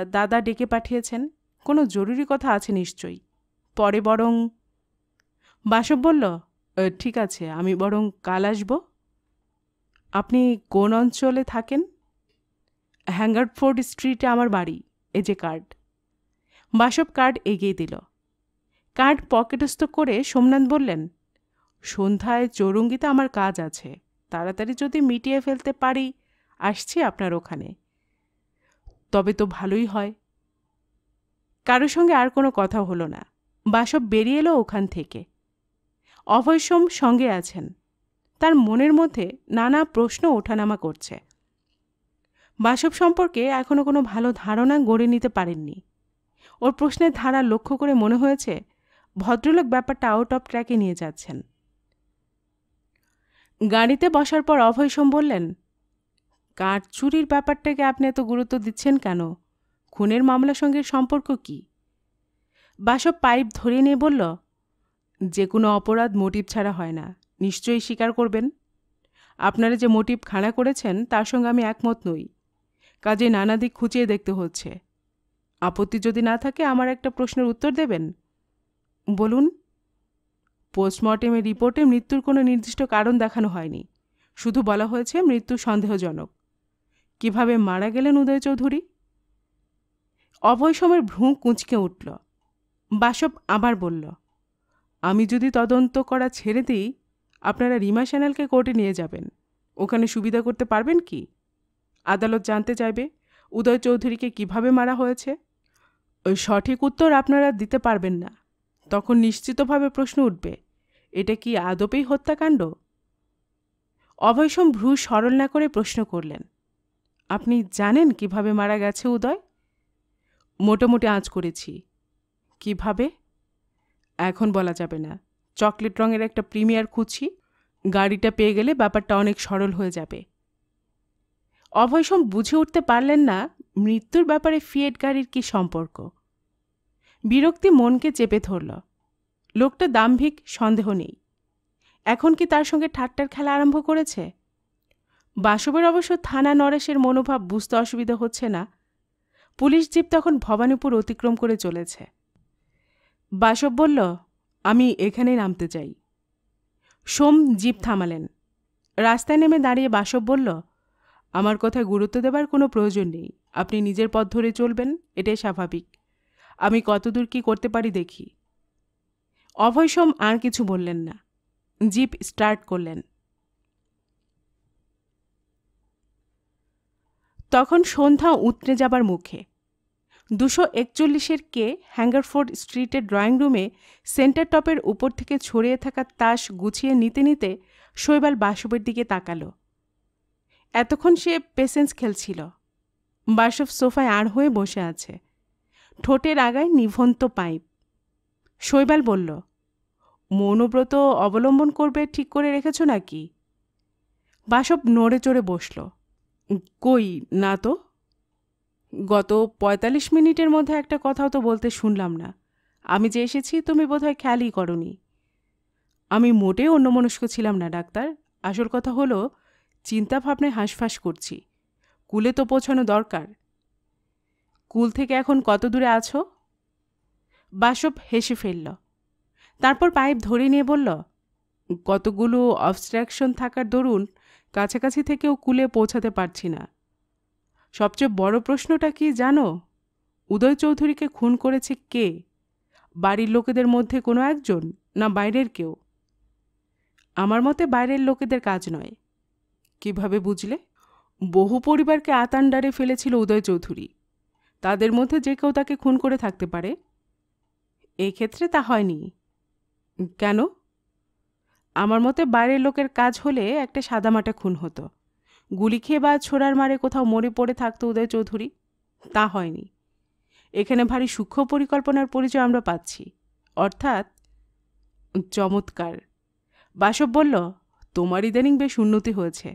Speaker 1: দাদা ডেকে পাঠিয়েছেন, কোনো জরুরি কথা আছে নিশ্চয়ই। পরে বরং। বাসব বলল, ঠিক আছে, আমি বরং কাল আসব। আপনি কোন অঞ্চলে থাকেন? হ্যাঙ্গারফোর্ড স্ট্রিটে আমার বাড়ি। এই যে কার্ড। বাসব কার্ড এগিয়ে দিল। কার্ড পকেটস্থ করে সোমনাথ বললেন, সন্ধ্যায় চৌরঙ্গিতে আমার কাজ আছে, তাড়াতাড়ি যদি মিটিয়ে ফেলতে পারি আসছি আপনার ওখানে। তবে তো ভালোই হয়। কারোর সঙ্গে আর কোনো কথা হলো না। বাসব বেরিয়ে এলো ওখান থেকে। অভয়সোম সঙ্গে আছেন। তার মনের মধ্যে নানা প্রশ্ন ওঠানামা করছে। বাসব সম্পর্কে এখনো কোনো ভালো ধারণা গড়ে নিতে পারেননি। ওর প্রশ্নের ধারা লক্ষ্য করে মনে হয়েছে ভদ্রলোক ব্যাপারটা আউট অফ ট্র্যাকে নিয়ে যাচ্ছেন। গাড়িতে বসার পর অভয়সোম বললেন, কাঠ চুরির ব্যাপারটাকে আপনি এত গুরুত্ব দিচ্ছেন কেন? খুনের মামলার সঙ্গে সম্পর্ক কি? বাসব পাইপ ধরে নিয়ে বলল, যে কোনো অপরাধ মোটিভ ছাড়া হয় না, নিশ্চয়ই স্বীকার করবেন। আপনারা যে মোটিভ খাড়া করেছেন তার সঙ্গে আমি একমত নই। কাজে নানা দিক খুঁচিয়ে দেখতে হচ্ছে। আপত্তি যদি না থাকে আমার একটা প্রশ্নের উত্তর দেবেন। বলুন। পোস্টমর্টেমের রিপোর্টে মৃত্যুর কোনো নির্দিষ্ট কারণ দেখানো হয়নি, শুধু বলা হয়েছে মৃত্যু সন্দেহজনক। কিভাবে মারা গেলেন উদয় চৌধুরী? অভয়সোমের ভ্রু কুঁচকে উঠল। বাসব আবার বলল, আমি যদি তদন্ত করা ছেড়ে দিই, আপনারা রিমা সান্যালকে কোর্টে নিয়ে যাবেন। ওখানে সুবিধা করতে পারবেন কি? আদালত জানতে চাইবে উদয় চৌধুরীকে কিভাবে মারা হয়েছে। ওই সঠিক উত্তর আপনারা দিতে পারবেন না। তখন নিশ্চিতভাবে প্রশ্ন উঠবে, এটা কি আদপেই হত্যাকাণ্ড? অভয়সোম ভ্রু সরল না করে প্রশ্ন করলেন, আপনি জানেন কিভাবে মারা গেছে উদয়? মোটামুটি আঁচ করেছি। কিভাবে? এখন বলা যাবে না। চকলেট রঙের একটা প্রিমিয়ার খুঁজছি। গাড়িটা পেয়ে গেলে ব্যাপারটা অনেক সরল হয়ে যাবে। অভয়সোম বুঝে উঠতে পারলেন না মৃত্যুর ব্যাপারে ফিয়েট গাড়ির কি সম্পর্ক। বিরক্তি মনকে চেপে ধরল। লোকটা দাম্ভিক, সন্দেহ নেই। এখন কি তার সঙ্গে ঠাট্টার খেলা আরম্ভ করেছে? বাসবের অবশ্য থানা নরেশের মনোভাব বুঝতে অসুবিধা হচ্ছে না। পুলিশ জিপ তখন ভবানীপুর অতিক্রম করে চলেছে। বাসব বলল, আমি এখানেই নামতে চাই। সোম জিপ থামালেন। রাস্তায় নেমে দাঁড়িয়ে বাসব বলল, আমার কথায় গুরুত্ব দেবার কোনো প্রয়োজন নেই। আপনি নিজের পথ ধরে চলবেন, এটাই স্বাভাবিক। আমি কতদূর কি করতে পারি দেখি। অভয়সোম আর কিছু বললেন না। জিপ স্টার্ট করলেন। তখন সন্ধ্যা উতরে যাবার মুখে। 241 কে হ্যাঙ্গারফোর্ড স্ট্রিটের ড্রয়িং রুমে সেন্টার টপের উপর থেকে ছড়িয়ে থাকা তাস গুছিয়ে নিতে নিতে শৈবাল বাসবের দিকে তাকালো। এতক্ষণ সে পেসেন্স খেলছিল। বাসব সোফায় আড় হয়ে বসে আছে, ঠোঁটের আগায় নিভন্ত পাইপ। শৈবাল বলল, মৌনব্রত অবলম্বন করবে ঠিক করে রেখেছ নাকি? বাসব নড়ে চড়ে বসল। কই না তো। গত 45 মিনিটের মধ্যে একটা কথাও তো বলতে শুনলাম না। আমি যে এসেছি তুমি বোধহয় খেয়ালই করনি। আমি মোটেও অন্যমনস্ক ছিলাম না ডাক্তার। আসল কথা হলো চিন্তা ভাবনায় হাঁসফাঁস করছি। কুলে তো পৌঁছানো দরকার। কুল থেকে এখন কত দূরে আছো? বাসব হেসে ফেলল। তারপর পাইপ ধরে নিয়ে বলল, কতগুলো অবস্ট্রাকশন থাকার দরুন কাছাকাছি থেকেও কুলে পৌঁছাতে পারছি না। সবচেয়ে বড় প্রশ্নটা কি জানো? উদয় চৌধুরীকে খুন করেছে কে? বাড়ির লোকেদের মধ্যে কোনো একজন, না বাইরের কেউ? আমার মতে বাইরের লোকেদের কাজ নয়। কিভাবে বুঝলে? বহু পরিবারকে আতান্ডারে ফেলেছিল উদয় চৌধুরী। তাদের মধ্যে যে কেউ তাকে খুন করে থাকতে পারে। এক্ষেত্রে তা হয়নি। কেন? আমার মতে বাইরের লোকের কাজ হলে একটা সাদামাটা খুন হতো। গুলি খেয়ে বা ছোড়ার মারে কোথাও মরে পড়ে থাকতো উদয় চৌধুরী। তা হয়নি। এখানে ভারী সূক্ষ্ম পরিকল্পনার পরিচয় আমরা পাচ্ছি। অর্থাৎ। চমৎকার। বাসব বলল, তোমার ইদানিং বেশ উন্নতি হয়েছে।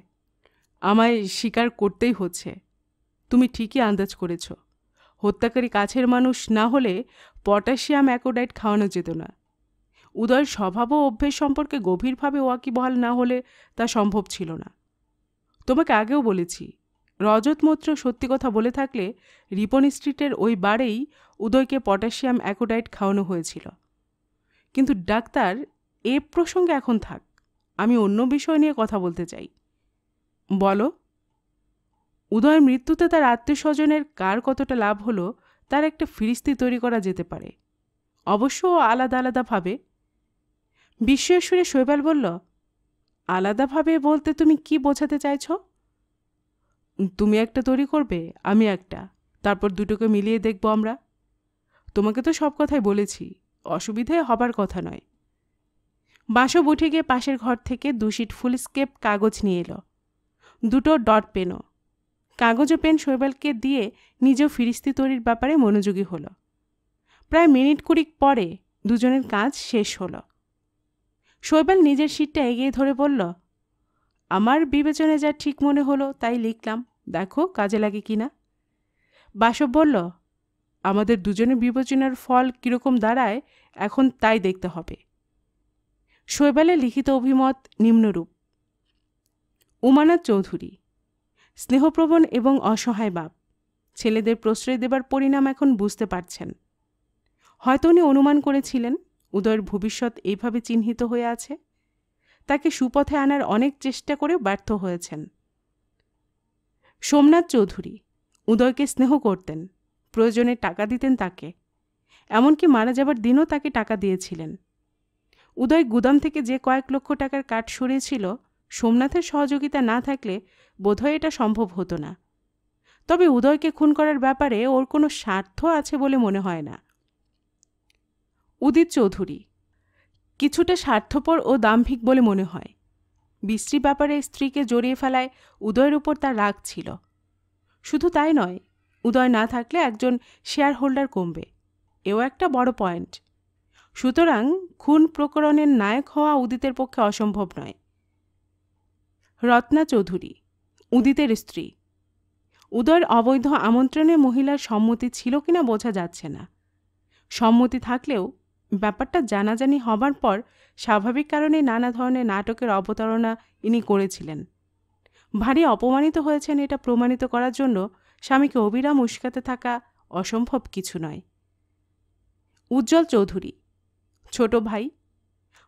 Speaker 1: আমায় স্বীকার করতেই হচ্ছে। তুমি ঠিকই আন্দাজ করেছ। হত্যাকারী কাছের মানুষ না হলে পটাশিয়াম অ্যাকোডাইট খাওয়ানো যেত না। উদয়ের স্বভাব ও অভ্যেস সম্পর্কে গভীরভাবে ওয়াকিবহাল না হলে তা সম্ভব ছিল না। তোমাকে আগেও বলেছি, রজত মৈত্র সত্যি কথা বলে থাকলে রিপন স্ট্রিটের ওই বারেই উদয়কে পটাশিয়াম অ্যাকোডাইট খাওয়ানো হয়েছিল। কিন্তু ডাক্তার, এ প্রসঙ্গে এখন থাক, আমি অন্য বিষয় নিয়ে কথা বলতে চাই। বলো। উদয়ের মৃত্যুতে তার আত্মীয়স্বজনের কার কতটা লাভ হলো তার একটা ফিরিস্তি তৈরি করা যেতে পারে, অবশ্য আলাদা আলাদাভাবে। বিস্ময়ের শৈবাল বলল, আলাদাভাবে বলতে তুমি কি বোঝাতে চাইছ? তুমি একটা তৈরি করবে, আমি একটা, তারপর দুটোকে মিলিয়ে দেখব আমরা। তোমাকে তো সব কথাই বলেছি, অসুবিধে হবার কথা নয়। বাসব উঠে গিয়ে পাশের ঘর থেকে 2 শিট ফুলস্কেপ কাগজ নিয়ে এলো, 2টো ডট পেনও। কাগজ ও পেন শৈবালকে দিয়ে নিজেও ফিরিস্তি তৈরির ব্যাপারে মনোযোগী হলো। প্রায় মিনিট 20 পরে দুজনের কাজ শেষ হলো। শৈবাল নিজের শিটটা এগিয়ে ধরে বলল, আমার বিবেচনায় যা ঠিক মনে হলো তাই লিখলাম, দেখো কাজে লাগে কিনা। বাসব বলল, আমাদের দুজনের বিবেচনার ফল কীরকম দাঁড়ায় এখন তাই দেখতে হবে। শৈবালের লিখিত অভিমত নিম্নরূপ: উমানাথ চৌধুরী, স্নেহপ্রবণ এবং অসহায় বাপ, ছেলেদের প্রশ্রয় দেবার পরিণাম এখন বুঝতে পারছেন। হয়তো উনি অনুমান করেছিলেন উদয়ের ভবিষ্যৎ এইভাবে চিহ্নিত হয়ে আছে। তাকে সুপথে আনার অনেক চেষ্টা করে ব্যর্থ হয়েছেন। সোমনাথ চৌধুরী, উদয়কে স্নেহ করতেন, প্রয়োজনে টাকা দিতেন তাকে, এমনকি মারা যাবার দিনও তাকে টাকা দিয়েছিলেন। উদয় গুদাম থেকে যে কয়েক লক্ষ টাকার কাঠ সরিয়েছিল, সোমনাথের সহযোগিতা না থাকলে বোধহয় এটা সম্ভব হতো না। তবে উদয়কে খুন করার ব্যাপারে ওর কোনো স্বার্থ আছে বলে মনে হয় না। উদিত চৌধুরী, কিছুটা স্বার্থপর ও দাম্ভিক বলে মনে হয়। বিশ্রী ব্যাপারে স্ত্রীকে জড়িয়ে ফেলায় উদয়ের উপর তার রাগ ছিল। শুধু তাই নয়, উদয় না থাকলে একজন শেয়ার হোল্ডার কমবে, এও একটা বড় পয়েন্ট। সুতরাং খুন প্রকরণের নায়ক হওয়া উদিতের পক্ষে অসম্ভব নয়। রত্না চৌধুরী, উদিতের স্ত্রী। উদয়ের অবৈধ আমন্ত্রণে মহিলার সম্মতি ছিল কিনা বোঝা যাচ্ছে না। সম্মতি থাকলেও ব্যাপারটা জানাজানি হবার পর স্বাভাবিক কারণে নানা ধরনের নাটকের অবতারণা ইনি করেছিলেন। ভারী অপমানিত হয়েছেন এটা প্রমাণিত করার জন্য স্বামীকে অবিরাম উস্কাতে থাকা অসম্ভব কিছু নয়। উজ্জ্বল চৌধুরী, ছোট ভাই।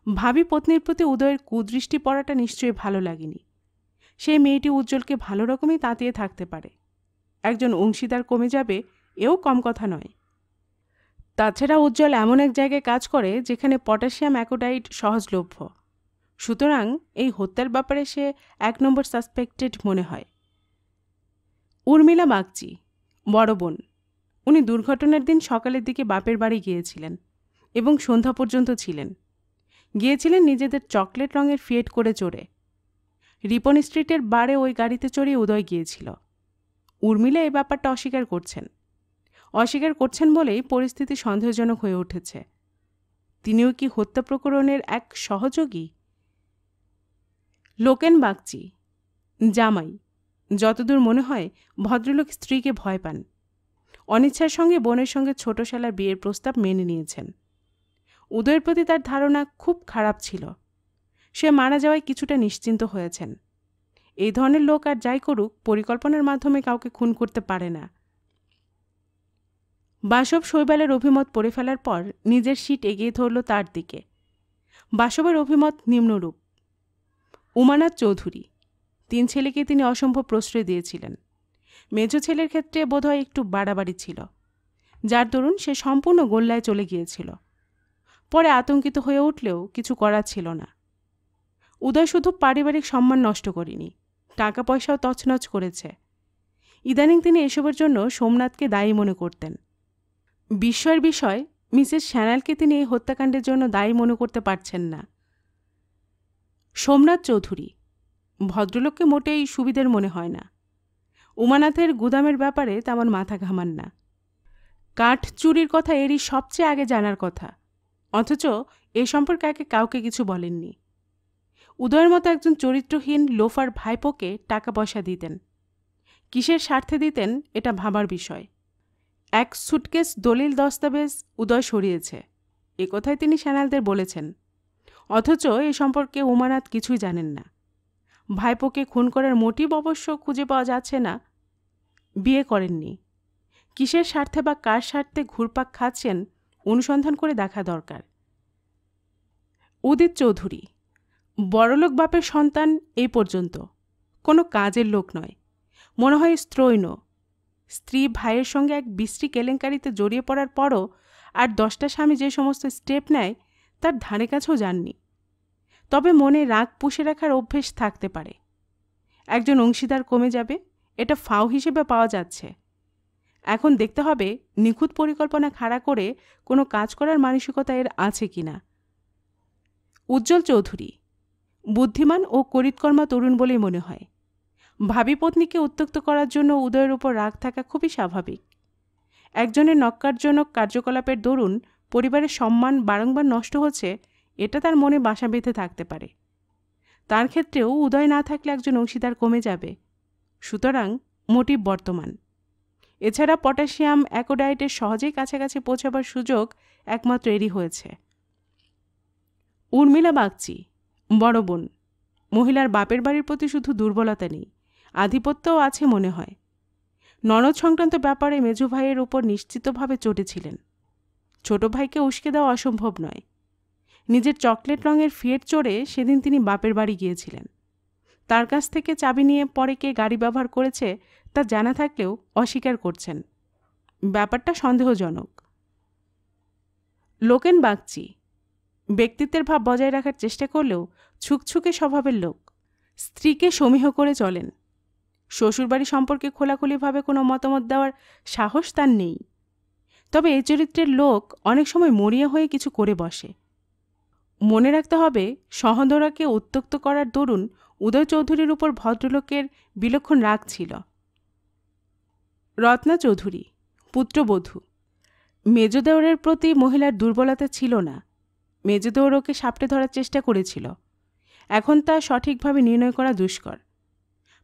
Speaker 1: ভাবী পত্নীর প্রতি উদয়ের কুদৃষ্টি পড়াটা নিশ্চয়ই ভালো লাগেনি। সেই মেয়েটি উজ্জ্বলকে ভালো রকমই তাতিয়ে থাকতে পারে। একজন অংশীদার কমে যাবে, এও কম কথা নয়। তাছাড়া উজ্জ্বল এমন এক জায়গায় কাজ করে যেখানে পটাশিয়াম অ্যাকোডাইট সহজলভ্য। সুতরাং এই হত্যার ব্যাপারে সে 1 নম্বর সাসপেক্টেড মনে হয়। উর্মিলা বাগচি, বড় বোন। উনি দুর্ঘটনার দিন সকালের দিকে বাপের বাড়ি গিয়েছিলেন এবং সন্ধ্যা পর্যন্ত ছিলেন। গিয়েছিলেন নিজেদের চকলেট রঙের ফিয়েট করে চড়ে। রিপন স্ট্রিটের বারে ওই গাড়িতে চড়িয়ে উদয় গিয়েছিল। উর্মিলা এই ব্যাপারটা অস্বীকার করছেন বলেই পরিস্থিতি সন্দেহজনক হয়ে উঠেছে। তিনিও কি হত্যা প্রকরণের এক সহযোগী? লোকেন বাগচি, জামাই। যতদূর মনে হয় ভদ্রলোক স্ত্রীকে ভয় পান। অনিচ্ছার সঙ্গে বোনের সঙ্গে ছোট শালার বিয়ের প্রস্তাব মেনে নিয়েছেন। উদয়ের প্রতি তার ধারণা খুব খারাপ ছিল। সে মারা যাওয়ায় কিছুটা নিশ্চিন্ত হয়েছেন। এই ধরনের লোক আর যাই করুক, পরিকল্পনার মাধ্যমে কাউকে খুন করতে পারে না। বাসব শৈবালের অভিমত পড়ে ফেলার পর নিজের শিট এগিয়ে ধরল তার দিকে। বাসবের অভিমত নিম্নরূপ: উমানাথ চৌধুরী, 3 ছেলেকে তিনি অসম্ভব প্রশ্রয় দিয়েছিলেন। মেজ ছেলের ক্ষেত্রে বোধহয় একটু বাড়াবাড়ি ছিল, যার দরুন সে সম্পূর্ণ গোল্লায় চলে গিয়েছিল। পরে আতঙ্কিত হয়ে উঠলেও কিছু করার ছিল না। উদয় শুধু পারিবারিক সম্মান নষ্ট করেনি, টাকা পয়সাও তছনছ করেছে। ইদানিং তিনি এসবের জন্য সোমনাথকে দায়ী মনে করতেন। বিস্ময়ের বিষয়, মিসেস শ্যানালকে তিনি এই হত্যাকাণ্ডের জন্য দায়ী মনে করতে পারছেন না। সোমনাথ চৌধুরী, ভদ্রলোককে মোটেই সুবিধের মনে হয় না। উমানাথের গুদামের ব্যাপারে তেমন মাথা ঘামান না। কাঠ চুরির কথা এরই সবচেয়ে আগে জানার কথা, অথচ এ সম্পর্কে আগে কাউকে কিছু বলেননি। উদয়ের মতো একজন চরিত্রহীন লোফার ভাইপোকে টাকা পয়সা দিতেন। কিসের স্বার্থে দিতেন এটা ভাবার বিষয়। এক সুটকেস দলিল দস্তাবেজ উদয় সরিয়েছে, এ কথায় তিনি সান্যালদের বলেছেন। অথচ এ সম্পর্কে উমানাথ কিছুই জানেন না। ভাইপোকে খুন করার মোটিভ অবশ্য খুঁজে পাওয়া যাচ্ছে না। বিয়ে করেননি, কিসের স্বার্থে বা কার স্বার্থে ঘুরপাক খাচ্ছেন অনুসন্ধান করে দেখা দরকার। উদিত চৌধুরী বড়লোক বাপের সন্তান, এই পর্যন্ত কোনো কাজের লোক নয়, মনে হয় স্ত্রৈণ। স্ত্রী ভাইয়ের সঙ্গে এক বিশ্রী কেলেঙ্কারিতে জড়িয়ে পড়ার পরও আর 10টা স্বামী যে সমস্ত স্টেপ নেয় তার ধারে কাছেও যাননি। তবে মনে রাগ পুষে রাখার অভ্যেস থাকতে পারে। একজন অংশীদার কমে যাবে, এটা ফাও হিসেবে পাওয়া যাচ্ছে। এখন দেখতে হবে নিখুঁত পরিকল্পনা খাড়া করে কোনো কাজ করার মানসিকতা এর আছে কিনা। উজ্জ্বল চৌধুরী বুদ্ধিমান ও করিতকর্মা তরুণ বলেই মনে হয়। ভাবী পত্নীকে উত্ত্যক্ত করার জন্য উদয়ের উপর রাগ থাকা খুবই স্বাভাবিক। একজনের নক্কারজনক কার্যকলাপের দরুন পরিবারের সম্মান বারংবার নষ্ট হচ্ছে, এটা তার মনে বাসা বেঁধে থাকতে পারে। তার ক্ষেত্রেও উদয় না থাকলে একজন অংশীদার কমে যাবে, সুতরাং মোটিভ বর্তমান। এছাড়া পটাশিয়াম অ্যাকোডাইটের সহজেই কাছাকাছি পৌঁছাবার সুযোগ একমাত্র এরই হয়েছে। উর্মিলা বাগচি বড় বোন। মহিলার বাপের বাড়ির প্রতি শুধু দুর্বলতা নেই, আধিপত্যও আছে মনে হয়। ননদ সংক্রান্ত ব্যাপারে মেজো ভাইয়ের উপর নিশ্চিতভাবে চটেছিলেন। ছোট ভাইকে উস্কে দেওয়া অসম্ভব নয়। নিজের চকলেট রঙের ফিয়েট চড়ে সেদিন তিনি বাপের বাড়ি গিয়েছিলেন। তার কাছ থেকে চাবি নিয়ে পরে কে গাড়ি ব্যবহার করেছে তা জানা থাকলেও অস্বীকার করছেন। ব্যাপারটা সন্দেহজনক। লোকেন বাগচি ব্যক্তিত্বের ভাব বজায় রাখার চেষ্টা করলেও ছুকছুকে স্বভাবের লোক। স্ত্রীকে সমীহ করে চলেন। শ্বশুরবাড়ি সম্পর্কে খোলাখুলিভাবে কোনো মতামত দেওয়ার সাহস তার নেই। তবে এই চরিত্রের লোক অনেক সময় মরিয়া হয়ে কিছু করে বসে। মনে রাখতে হবে, সহদরাকে উত্ত্যক্ত করার দরুন উদয় চৌধুরীর উপর ভদ্রলোকের বিলক্ষণ রাগ ছিল। রত্না চৌধুরী পুত্রবধূ। মেজদেওরের প্রতি মহিলার দুর্বলতা ছিল না। মেজদেওর ওকে সাপটে ধরার চেষ্টা করেছিল। এখন তা সঠিকভাবে নির্ণয় করা দুষ্কর।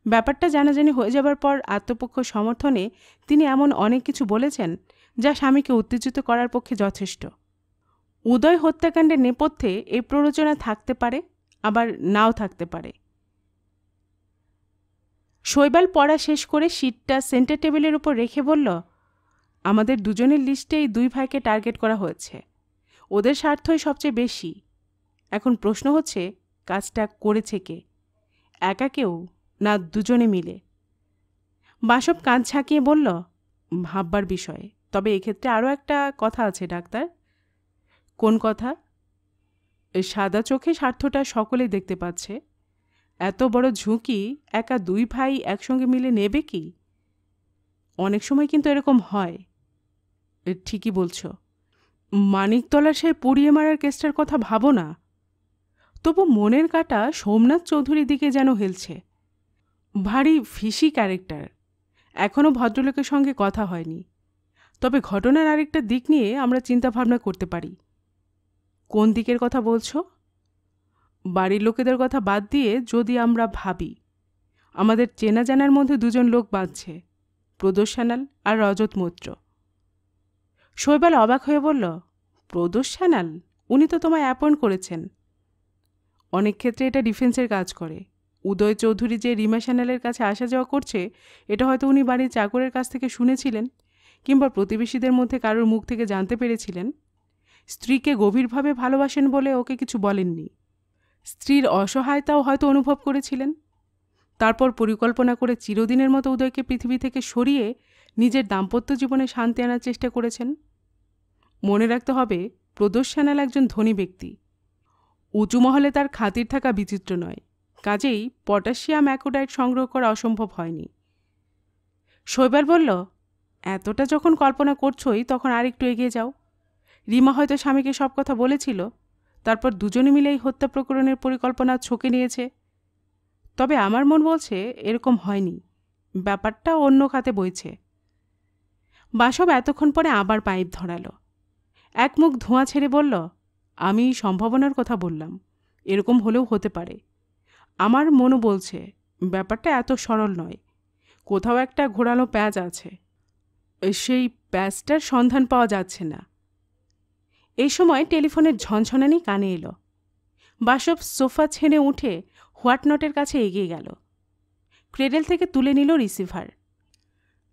Speaker 1: ব্যাপারটা জানাজানি হয়ে যাবার পর আত্মপক্ষ সমর্থনে তিনি এমন অনেক কিছু বলেছেন যা স্বামীকে উত্তেজিত করার পক্ষে যথেষ্ট। উদয় হত্যাকাণ্ডের নেপথ্যে এই প্ররোচনা থাকতে পারে, আবার নাও থাকতে পারে। শৈবাল পড়া শেষ করে শীটটা সেন্টার টেবিলের উপর রেখে বলল, আমাদের দুজনের লিস্টে এই 2 ভাইকে টার্গেট করা হয়েছে। ওদের স্বার্থই সবচেয়ে বেশি। এখন প্রশ্ন হচ্ছে, কাজটা করেছে কে? একা কেউ না দুজনে মিলে? বাসব কাঁধ ঝাঁকিয়ে বলল, ভাববার বিষয়। তবে এক্ষেত্রে আরও একটা কথা আছে ডাক্তার। কোন কথা? সাদা চোখে স্বার্থটা সকলেই দেখতে পাচ্ছে। এত বড় ঝুঁকি একা 2 ভাই একসঙ্গে মিলে নেবে কি? অনেক সময় কিন্তু এরকম হয়। ঠিকই বলছ। মানিকতলার সেই পুড়িয়ে মারার কেসটার কথা ভাবো না। তবু মনের কাঁটা সোমনাথ চৌধুরীর দিকে যেন হেলছে। ভারী ফিশি ক্যারেক্টার। এখনও ভদ্রলোকের সঙ্গে কথা হয়নি। তবে ঘটনার আরেকটা দিক নিয়ে আমরা চিন্তাভাবনা করতে পারি। কোন দিকের কথা বলছো? বাড়ির লোকেদের কথা বাদ দিয়ে যদি আমরা ভাবি, আমাদের চেনা জানার মধ্যে 2 জন লোক বাঁধছে, প্রদোষ সান্যাল আর রজত মৈত্র। শৈবাল অবাক হয়ে বলল, প্রদোষ সান্যাল? উনি তো তোমায় অ্যাপয়েন্ট করেছেন। অনেক ক্ষেত্রে এটা ডিফেন্সের কাজ করে। উদয় চৌধুরী যে রিমা সান্যালের কাছে আসা যাওয়া করছে, এটা হয়তো উনি বাড়ির চাকরের কাছ থেকে শুনেছিলেন, কিংবা প্রতিবেশীদের মধ্যে কারোর মুখ থেকে জানতে পেরেছিলেন। স্ত্রীকে গভীরভাবে ভালোবাসেন বলে ওকে কিছু বলেননি। স্ত্রীর অসহায়তাও হয়তো অনুভব করেছিলেন। তারপর পরিকল্পনা করে চিরদিনের মতো উদয়কে পৃথিবী থেকে সরিয়ে নিজের দাম্পত্য জীবনে শান্তি আনার চেষ্টা করেছেন। মনে রাখতে হবে, প্রদোষ সান্যাল একজন ধনী ব্যক্তি। উঁচু মহলে তার খাতির থাকা বিচিত্র নয়। কাজেই পটাশিয়াম অ্যাকোডাইট সংগ্রহ করা অসম্ভব হয়নি। শৈবাল বলল, এতটা যখন কল্পনা করছই তখন আর একটু এগিয়ে যাও। রিমা হয়তো স্বামীকে সব কথা বলেছিল, তারপর দুজনে মিলে এই হত্যা প্রকরণের পরিকল্পনা ছকে নিয়েছে। তবে আমার মন বলছে এরকম হয়নি, ব্যাপারটা অন্য খাতে বইছে। বাসব এতক্ষণ পরে আবার পাইপ ধরালো। এক মুখ ধোঁয়া ছেড়ে বলল, আমি সম্ভাবনার কথা বললাম, এরকম হলেও হতে পারে। আমার মনও বলছে ব্যাপারটা এত সরল নয়, কোথাও একটা ঘোরালো প্যাঁচ আছে। সেই প্যাচটার সন্ধান পাওয়া যাচ্ছে না। এই সময় টেলিফোনের ঝনঝনানি কানে এলো। বাসব সোফা ছেড়ে উঠে হোয়াটনটের কাছে এগিয়ে গেল। ক্রেডেল থেকে তুলে নিল রিসিভার।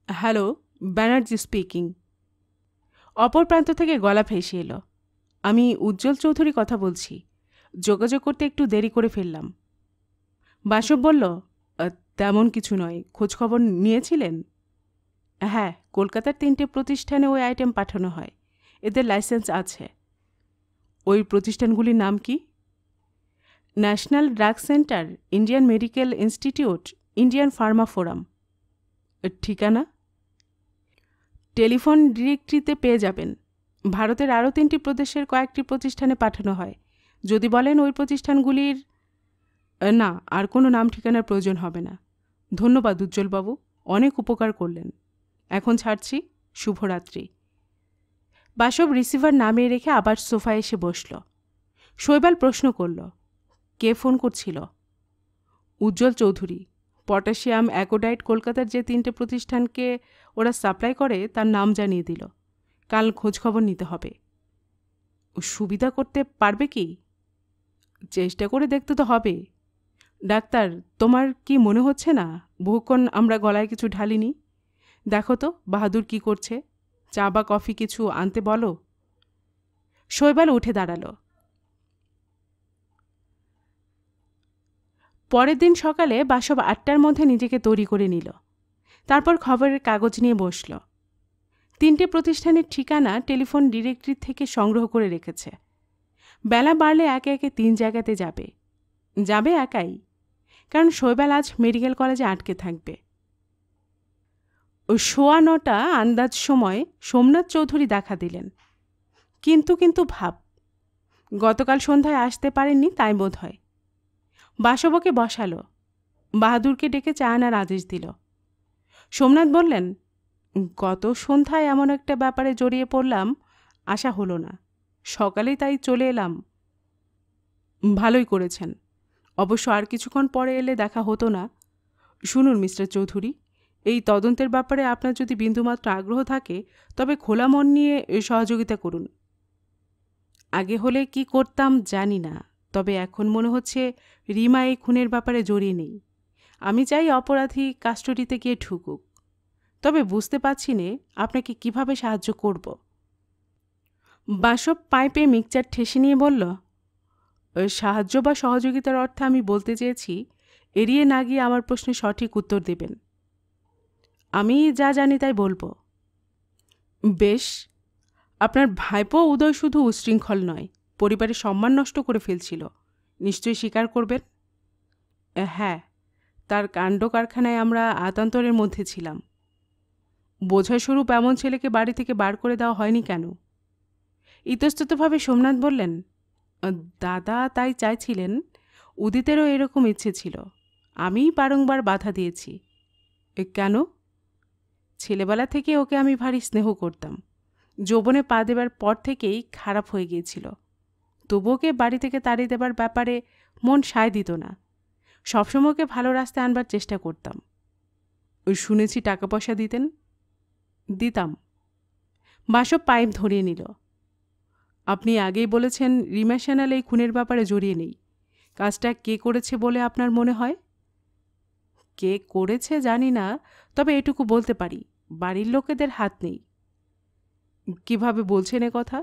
Speaker 1: Hello, Banerjee speaking. অপর প্রান্ত থেকে গলা ভেসে এলো। আমি উজ্জ্বল চৌধুরী কথা বলছি। যোগাযোগ করতে একটু দেরি করে ফেললাম। বাসব বলল, তেমন কিছু নয়। খোঁজখবর নিয়েছিলেন? হ্যাঁ, কলকাতার 3টে প্রতিষ্ঠানে ওই আইটেম পাঠানো হয়। এদের লাইসেন্স আছে। ওই প্রতিষ্ঠানগুলির নাম কি? National drug centre, Indian medical institute, Indian Pharma forum. ঠিকানা? টেলিফোন ডিরেক্টরিতে পেয়ে যাবেন। ভারতের আরও 3টি প্রদেশের কয়েকটি প্রতিষ্ঠানে পাঠানো হয়। যদি বলেন ওই প্রতিষ্ঠানগুলির... না, আর কোনো নাম ঠিকানার প্রয়োজন হবে না। ধন্যবাদ উজ্জ্বলবাবু, অনেক উপকার করলেন। এখন ছাড়ছি। শুভরাত্রি। বাসব রিসিভার নামিয়ে রেখে আবার সোফায় এসে বসল। শৈবাল প্রশ্ন করল, কে ফোন করছিল? উজ্জ্বল চৌধুরী। পটাশিয়াম অ্যাকোডাইট কলকাতার যে 3টে প্রতিষ্ঠানকে ওরা সাপ্লাই করে তার নাম জানিয়ে দিল। কাল খোঁজখবর নিতে হবে। সুবিধা করতে পারবে কি? চেষ্টা করে দেখতে তো হবে। ডাক্তার, তোমার কি মনে হচ্ছে না বহুক্ষণ আমরা গলায় কিছু ঢালিনি? দেখো তো বাহাদুর কি করছে। চা বা কফি কিছু আনতে বলো। শৈবাল উঠে দাঁড়াল। পরের দিন সকালে বাসব 8টার মধ্যে নিজেকে তৈরি করে নিল। তারপর খবরের কাগজ নিয়ে বসল। 3টে প্রতিষ্ঠানের ঠিকানা টেলিফোন ডিরেক্টরি থেকে সংগ্রহ করে রেখেছে। বেলা বাড়লে একে একে 3 জায়গাতে যাবে একাই, কারণ শৈবাল আজ মেডিকেল কলেজে আটকে থাকবে। 9:15 আন্দাজ সময় সোমনাথ চৌধুরী দেখা দিলেন। কিন্তু ভাব, গতকাল সন্ধ্যায় আসতে পারেননি তাই বোধ হয়। বাসবকে বসালো। বাহাদুরকে ডেকে চা আনার আদেশ দিল। সোমনাথ বললেন, গত সন্ধ্যায় এমন একটা ব্যাপারে জড়িয়ে পড়লাম, আশা হলো না। সকালেই তাই চলে এলাম। ভালোই করেছেন। অবশ্য আর কিছুক্ষণ পরে এলে দেখা হতো না। শুনুন মিস্টার চৌধুরী, এই তদন্তের ব্যাপারে আপনার যদি বিন্দুমাত্র আগ্রহ থাকে তবে খোলা মন নিয়ে সহযোগিতা করুন। আগে হলে কি করতাম জানি না, তবে এখন মনে হচ্ছে রিমা এই খুনের ব্যাপারে জড়িয়ে নেই। আমি চাই অপরাধী কাস্টডিতে গিয়ে ঢুকুক। তবে বুঝতে পারছি নে আপনাকে কিভাবে সাহায্য করব। বাসব পাইপে মিক্সচার ঠেসে নিয়ে বলল, সাহায্য বা সহযোগিতার অর্থে আমি বলতে চেয়েছি এড়িয়ে না গিয়ে আমার প্রশ্নের সঠিক উত্তর দেবেন। আমি যা জানি তাই বলবো। বেশ। আপনার ভাইপো উদয় শুধু উশৃঙ্খল নয়, পরিবারের সম্মান নষ্ট করে ফেলছিল। নিশ্চয়ই স্বীকার করবেন? হ্যাঁ, তার কাণ্ড কারখানায় আমরা আতান্তরের মধ্যে ছিলাম। বোঝাস্বরূপ এমন ছেলেকে বাড়ি থেকে বার করে দেওয়া হয়নি কেন? ইতস্ততভাবে সোমনাথ বললেন, দাদা তাই চাইছিলেন। উদিতেরও এরকম ইচ্ছে ছিল। আমি বারংবার বাধা দিয়েছি। কেন? ছেলেবেলা থেকে ওকে আমি ভারী স্নেহ করতাম। যৌবনে পা দেবার পর থেকেই খারাপ হয়ে গিয়েছিল। তবু ওকে বাড়ি থেকে তাড়িয়ে দেবার ব্যাপারে মন সায় দিত না। সবসময় ওকে ভালো রাস্তায় আনবার চেষ্টা করতাম। শুনেছি টাকা পয়সা দিতেন? দিতাম। বাসব পাইপ ধরিয়ে নিল। আপনি আগেই বলেছেন রিমা সান্যাল এই খুনের ব্যাপারে জড়িয়ে নেই। কাজটা কে করেছে বলে আপনার মনে হয়? কে করেছে জানি না, তবে এটুকু বলতে পারি বাড়ির লোকেদের হাত নেই। কিভাবে বলছেন এ কথা?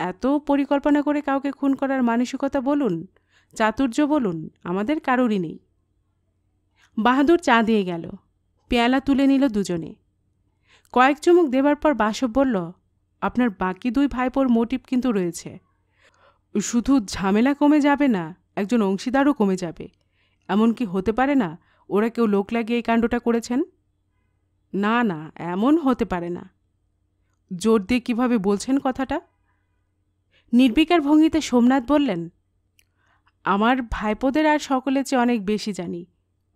Speaker 1: এত পরিকল্পনা করে কাউকে খুন করার মানসিকতা বলুন, চাতুর্য বলুন, আমাদের কারোরই নেই। বাহাদুর চা দিয়ে গেল। পেয়ালা তুলে নিল দুজনে। কয়েক চুমুক দেবার পর বাসব বলল, আপনার বাকি 2 ভাইপোর মোটিভ কিন্তু রয়েছে। শুধু ঝামেলা কমে যাবে না, একজন অংশীদারও কমে যাবে। এমন কি হতে পারে না ওরা কেউ লোক লাগিয়ে এই কাণ্ডটা করেছেন? না না, এমন হতে পারে না। জোর দিয়ে কীভাবে বলছেন কথাটা? নির্বিকার ভঙ্গিতে সোমনাথ বললেন, আমার ভাইপোদের আর সকলের চেয়ে অনেক বেশি জানি।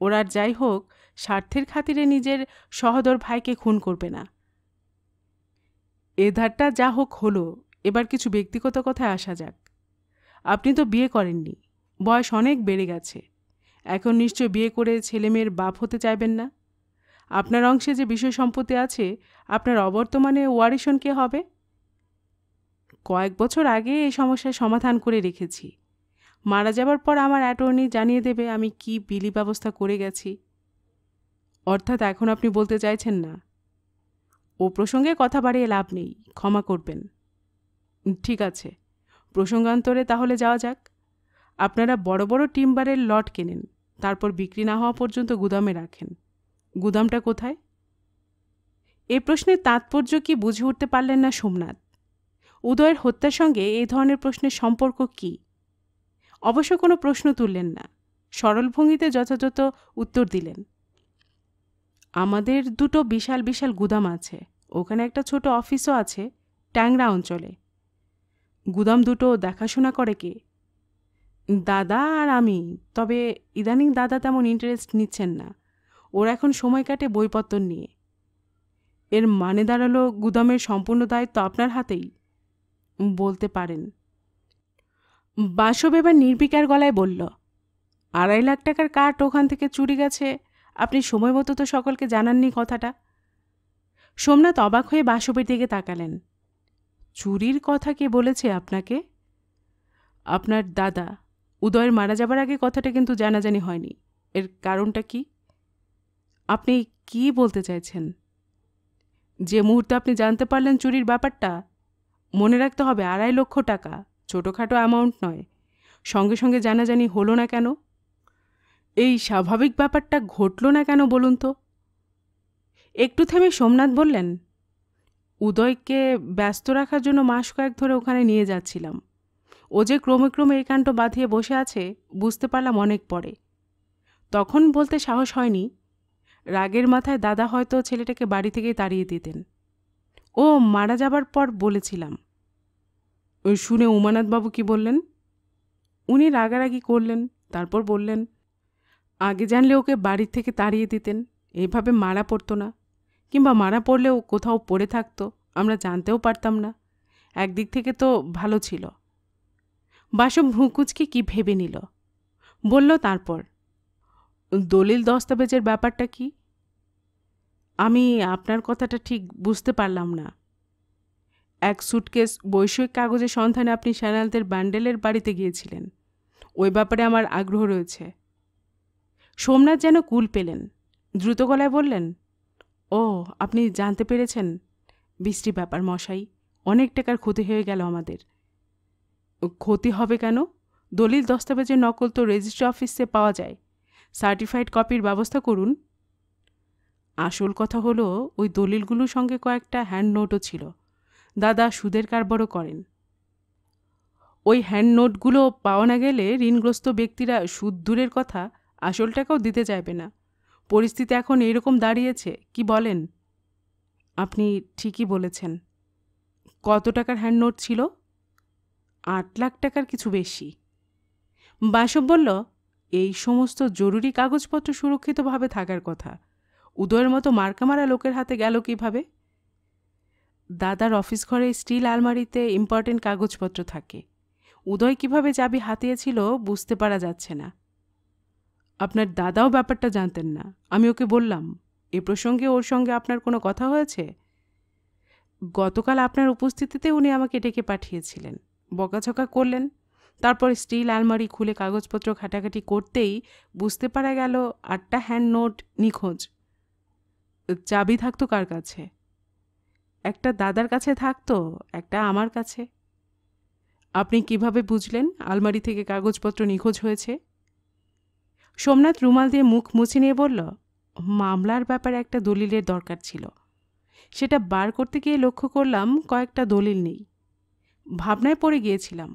Speaker 1: ওরা যাই হোক স্বার্থের খাতিরে নিজের সহোদর ভাইকে খুন করবে না। এ ধারটা যা হোক হলো, এবার কিছু ব্যক্তিগত কথায় আসা যাক। আপনি তো বিয়ে করেননি, বয়স অনেক বেড়ে গেছে। এখন নিশ্চয় বিয়ে করে ছেলেমেয়ের বাপ হতে চাইবেন না। আপনার অংশে যে বিষয় সম্পত্তি আছে, আপনার অবর্তমানে ওয়ারিশন কে হবে? কয়েক বছর আগে এই সমস্যার সমাধান করে রেখেছি। মারা যাবার পর আমার অ্যাটর্নি জানিয়ে দেবে আমি কি বিলি ব্যবস্থা করে গেছি। অর্থাৎ এখন আপনি বলতে চাইছেন না? ও প্রসঙ্গে কথা বাড়িয়ে লাভ নেই, ক্ষমা করবেন। ঠিক আছে, প্রসঙ্গান্তরে তাহলে যাওয়া যাক। আপনারা বড় বড় টিম্বারের লট কেনেন, তারপর বিক্রি না হওয়া পর্যন্ত গুদামে রাখেন। গুদামটা কোথায়? এ প্রশ্নের তাৎপর্য কি বুঝে উঠতে পারলেন না সোমনাথ। উদয়ের হত্যার সঙ্গে এই ধরনের প্রশ্নের সম্পর্ক কি? অবশ্য কোনো প্রশ্ন তুললেন না, সরল ভঙ্গিতে যথাযথ উত্তর দিলেন। আমাদের দুটো বিশাল বিশাল গুদাম আছে, ওখানে একটা ছোট অফিসও আছে ট্যাংরা অঞ্চলে। গুদাম দুটো দেখাশোনা করে কে? দাদা আর আমি। তবে ইদানিং দাদা তেমন ইন্টারেস্ট নিচ্ছেন না, ওর এখন সময় কাটে বইপত্র নিয়ে। এর মানে দাঁড়ালো গুদামের সম্পূর্ণ দায়িত্ব আপনার হাতেই? বলতে পারেন। বাসব এবার নির্বিকার গলায় বলল, 2.5 লাখ টাকার কাঠ ওখান থেকে চুরি গেছে, আপনি সময় মতো তো সকলকে জানাননি কথাটা। সোমনাথ অবাক হয়ে বাসবের দিকে তাকালেন। চুরির কথা কে বলেছে আপনাকে? আপনার দাদা। উদয়ের মারা যাবার আগে কথাটা কিন্তু জানাজানি হয়নি। এর কারণটা কি? আপনি কি বলতে চাইছেন? যে মুহূর্তে আপনি জানতে পারলেন চুরির ব্যাপারটা, মনে রাখতে হবে 2.5 লক্ষ টাকা ছোটোখাটো অ্যামাউন্ট নয়, সঙ্গে সঙ্গে জানাজানি হলো না কেন? এই স্বাভাবিক ব্যাপারটা ঘটল না কেন বলুন তো? একটু থেমে সোমনাথ বললেন, উদয়কে ব্যস্ত রাখার জন্য মাস কয়েক ধরে ওখানে নিয়ে যাচ্ছিলাম। ও যে ক্রমে ক্রমে এই কাণ্ড বাঁধিয়ে বসে আছে বুঝতে পারলাম অনেক পরে। তখন বলতে সাহস হয়নি। রাগের মাথায় দাদা হয়তো ছেলেটাকে বাড়ি থেকেই তাড়িয়ে দিতেন। ও মারা যাবার পর বলেছিলাম। শুনে উমানাথবাবু কি বললেন? উনি রাগারাগি করলেন, তারপর বললেন, আগে জানলে ওকে বাড়ি থেকে তাড়িয়ে দিতেন, এইভাবে মারা পড়তো না, কিংবা মারা পড়লেও কোথাও পড়ে থাকতো, আমরা জানতেও পারতাম না। একদিক থেকে তো ভালো ছিল। বাসব ভ্রুকুচকে কি ভেবে নিল, বলল তারপর, দলিল দস্তাবেজের ব্যাপারটা কি? আমি আপনার কথাটা ঠিক বুঝতে পারলাম না। এক সুটকেস বৈষয়িক কাগজের সন্ধানে আপনি শ্যানালদের ব্যান্ডেলের বাড়িতে গিয়েছিলেন, ওই ব্যাপারে আমার আগ্রহ রয়েছে। সোমনাথ যেন কুল পেলেন, দ্রুত গলায় বললেন, ও আপনি জানতে পেরেছেন? বৃষ্টি ব্যাপার মশাই, অনেক টাকার ক্ষতি হয়ে গেল আমাদের। ক্ষতি হবে কেন? দলিল দস্তাবেজের নকল তো রেজিস্ট্রি অফিসে পাওয়া যায়, সার্টিফাইড কপির ব্যবস্থা করুন। আসল কথা হলো ওই দলিলগুলোর সঙ্গে কয়েকটা হ্যান্ড নোটও ছিল। দাদা সুদের কারবারও করেন। ওই হ্যান্ড নোটগুলো পাওয়া না গেলে ঋণগ্রস্ত ব্যক্তিরা সুদ দূরের কথা আসল টাকাও দিতে চাইবে না। পরিস্থিতি এখন এইরকম দাঁড়িয়েছে, কি বলেন? আপনি ঠিকই বলেছেন। কত টাকার হ্যান্ড নোট ছিল? 8 লাখ টাকার কিছু বেশি। বাসব বলল, এই সমস্ত জরুরি কাগজপত্র সুরক্ষিতভাবে থাকার কথা, উদয়ের মতো মার্কামারা লোকের হাতে গেল কিভাবে? দাদার অফিস ঘরে স্টিল আলমারিতে ইম্পর্টেন্ট কাগজপত্র থাকে, উদয় কিভাবে চাবি হাতিয়েছিল বুঝতে পারা যাচ্ছে না। আপনার দাদাও ব্যাপারটা জানতেন না? আমি ওকে বললাম। এ প্রসঙ্গে ওর সঙ্গে আপনার কোনো কথা হয়েছে? গতকাল আপনার উপস্থিতিতে উনি আমাকে ডেকে পাঠিয়েছিলেন, বকাঝকা করলেন। তারপর স্টিল আলমারি খুলে কাগজপত্র ঘাটাঘাটি করতেই বুঝতে পারা গেল 8টা হ্যান্ড নোট নিখোঁজ। চাবি থাকতো কার কাছে? একটা দাদার কাছে থাকতো, একটা আমার কাছে। আপনি কিভাবে বুঝলেন আলমারি থেকে কাগজপত্র নিখোঁজ হয়েছে? সোমনাথ রুমাল দিয়ে মুখ মুছে নিয়ে বলল, মামলার ব্যাপারে একটা দলিলের দরকার ছিল, সেটা বার করতে গিয়ে লক্ষ্য করলাম কয়েকটা দলিল নেই। ভাবনায় পড়ে গিয়েছিলাম,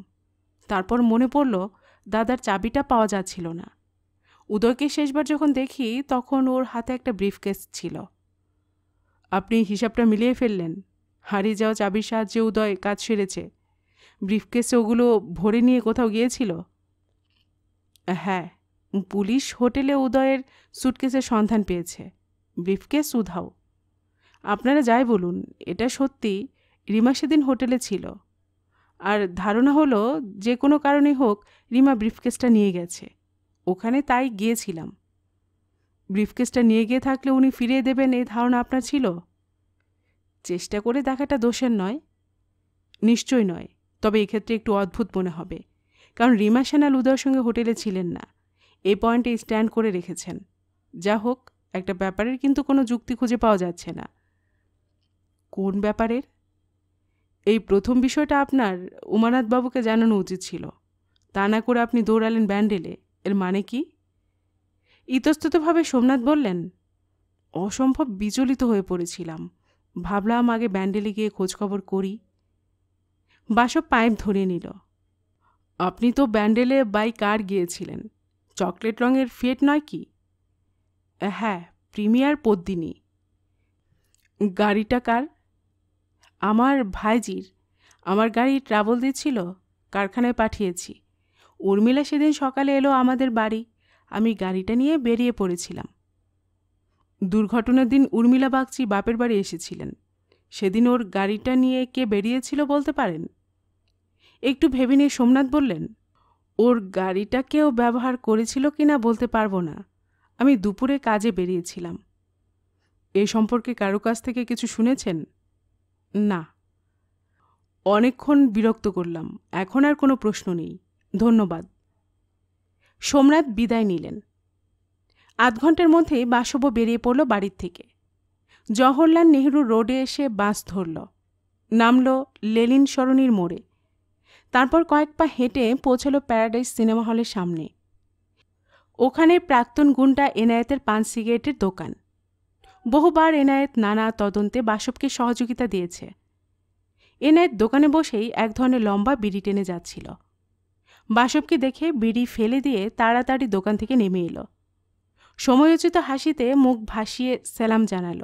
Speaker 1: তারপর মনে পড়ল দাদার চাবিটা পাওয়া যাচ্ছিল না। উদয়কে শেষবার যখন দেখি তখন ওর হাতে একটা ব্রিফকেস ছিল। আপনি হিসাবটা মিলিয়ে ফেললেন। হারিয়ে যাওয়া চাবির সাহায্যে উদয় কাজ সেরেছে। ব্রিফকেসে ওগুলো ভরে নিয়ে কোথাও গিয়েছিল? হ্যাঁ, পুলিশ হোটেলে উদয়ের সুটকেসের সন্ধান পেয়েছে, ব্রিফকেস উধাও। আপনারা যাই বলুন, এটা সত্যি রিমা সেদিন হোটেলে ছিল, আর ধারণা হলো যে কোনো কারণে হোক রিমা ব্রিফকেসটা নিয়ে গেছে, ওখানে তাই গিয়েছিলাম। ব্রিফকেসটা নিয়ে গিয়ে থাকলে উনি ফিরিয়ে দেবেন এই ধারণা আপনার ছিল? চেষ্টা করে দেখাটা দোষের নয়। নিশ্চয় নয়, তবে এক্ষেত্রে একটু অদ্ভুত মনে হবে, কারণ রিমা সান্যাল উদয়ের সঙ্গে হোটেলে ছিলেন না, এই পয়েন্টে স্ট্যান্ড করে রেখেছেন। যা হোক, একটা ব্যাপারের কিন্তু কোনো যুক্তি খুঁজে পাওয়া যাচ্ছে না। কোন ব্যাপারের? এই প্রথম বিষয়টা আপনার উমানাথবাবুকে জানানো উচিত ছিল, তা না করে আপনি দৌড়ালেন ব্যান্ডেলে। এর মানে কি? ইতস্ততভাবে সোমনাথ বললেন, অসম্ভব বিচলিত হয়ে পড়েছিলাম, ভাবলাম আগে ব্যান্ডেলে গিয়ে খোঁজখবর করি। বাসব পাইপ ধরে নিল। আপনি তো ব্যান্ডেলে বাই কার গিয়েছিলেন, চকলেট রঙের ফিয়েট নয় কি? হ্যাঁ, প্রিমিয়ার পদ্মিনী। গাড়িটা কার? আমার ভাইজির। আমার গাড়ি ট্রাভেল দিচ্ছিল, কারখানায় পাঠিয়েছি। উর্মিলা সেদিন সকালে এলো আমাদের বাড়ি, আমি গাড়িটা নিয়ে বেরিয়ে পড়েছিলাম। দুর্ঘটনার দিন উর্মিলা বাগচি বাপের বাড়ি এসেছিলেন, সেদিন ওর গাড়িটা নিয়ে কে বেরিয়েছিল বলতে পারেন? একটু ভেবে নিয়ে সোমনাথ বললেন, ওর গাড়িটা কেউ ব্যবহার করেছিল কিনা বলতে পারবো না, আমি দুপুরে কাজে বেরিয়েছিলাম। এ সম্পর্কে কারো কাছ থেকে কিছু শুনেছেন? না। অনেকক্ষণ বিরক্ত করলাম, এখন আর কোনো প্রশ্ন নেই, ধন্যবাদ। সোমনাথ বিদায় নিলেন। আধ ঘন্টার মধ্যে বাসবও বেরিয়ে পড়ল বাড়ির থেকে। জওহরলাল নেহরু রোডে এসে বাস ধরল, নামল লেনিন সরণির মোড়ে। তারপর কয়েক পা হেঁটে পৌঁছল প্যারাডাইস সিনেমা হলের সামনে। ওখানে প্রাক্তন গুন্ডা এনায়েতের পান সিগারেটের দোকান। বহুবার এনায়েত নানা তদন্তে বাসবকে সহযোগিতা দিয়েছে। এনায়েত দোকানে বসেই এক ধরনের লম্বা বিড়ি টেনে যাচ্ছিল। বাসবকে দেখে বিড়ি ফেলে দিয়ে তাড়াতাড়ি দোকান থেকে নেমে এলো। সময়োচিত হাসিতে মুখ ভাসিয়ে সালাম জানাল,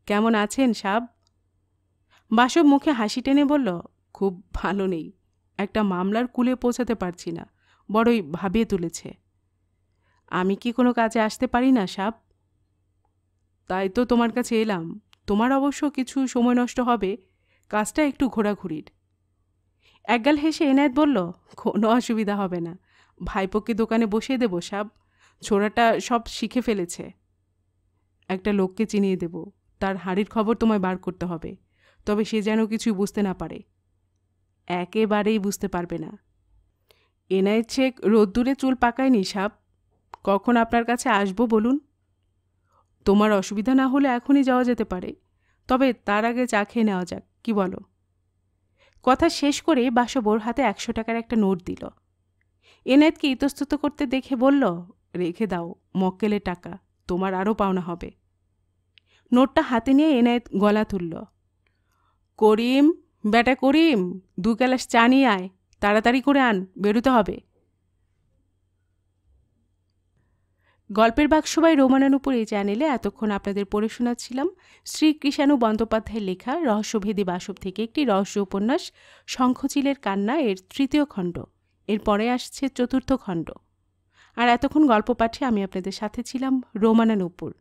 Speaker 1: কেমন আছেন সাব? বাসব মুখে হাসি টেনে বলল, খুব ভালো নেই, একটা মামলার কুলে পৌঁছাতে পারছি না, বড়ই ভাবিয়ে তুলেছে। আমি কি কোনো কাজে আসতে পারি না সাব? তাই তো তোমার কাছে এলাম। তোমার অবশ্য কিছু সময় নষ্ট হবে, কাজটা একটু ঘোরাঘুরির। একগাল হেসে এনায়েত বলল, কোনো অসুবিধা হবে না, ভাইপোকে দোকানে বসিয়ে দেবো সাব, ছোড়াটা সব শিখে ফেলেছে। একটা লোককে চিনিয়ে দেব, তার হাঁড়ির খবর তোমায় বার করতে হবে, তবে সে যেন কিছুই বুঝতে না পারে। একেবারেই বুঝতে পারবে না। এনায়েত শেখ রোদ্দুরে চুল পাকায়নি সাব, কখন আপনার কাছে আসবো বলুন? তোমার অসুবিধা না হলে এখনই যাওয়া যেতে পারে, তবে তার আগে চা খেয়ে নেওয়া যাক, কি বলো? কথা শেষ করে বাসব ওর হাতে 100 টাকার একটা নোট দিল। এনায়েতকে ইতস্তত করতে দেখে বলল, রেখে দাও, মক্কেলের টাকা, তোমার আরও পাওনা হবে। নোটটা হাতে নিয়ে এনায়েত গলা তুলল। করিম, বেটা করিম, 2 গ্লাস চা নিয়ে আয়, তাড়াতাড়ি করে আন, বেরোতে হবে। গল্পের বাক্সবাই রোমানানুপুর এই চ্যানেলে এতক্ষণ আপনাদের পড়ে শোনাচ্ছিলাম শ্রী কৃষাণু বন্দ্যোপাধ্যায়ের লেখা রহস্যভেদী বাসব থেকে একটি রহস্য উপন্যাস শঙ্খচিলের কান্না এর 3য় খণ্ড। এরপরে আসছে 4র্থ খণ্ড। আর এতক্ষণ গল্প পাঠে আমি আপনাদের সাথে ছিলাম রোমানানুপুর।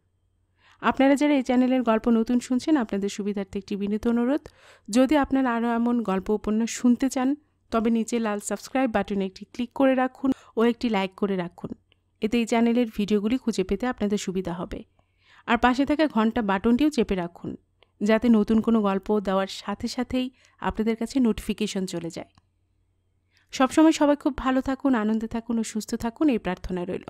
Speaker 1: আপনারা যারা এই চ্যানেলের গল্প নতুন শুনছেন, আপনাদের সুবিধার্থে একটি বিনীত অনুরোধ, যদি আপনারা আরও এমন গল্প উপন্যাস শুনতে চান তবে নিচে লাল সাবস্ক্রাইব বাটনে একটি ক্লিক করে রাখুন ও একটি লাইক করে রাখুন, এতে এই চ্যানেলের ভিডিওগুলি খুঁজে পেতে আপনাদের সুবিধা হবে। আর পাশে থাকা ঘন্টা বাটনটিও চেপে রাখুন, যাতে নতুন কোনো গল্প দেওয়ার সাথে সাথেই আপনাদের কাছে নোটিফিকেশন চলে যায়। সবসময় সবাই খুব ভালো থাকুন, আনন্দে থাকুন ও সুস্থ থাকুন, এই প্রার্থনা রইল।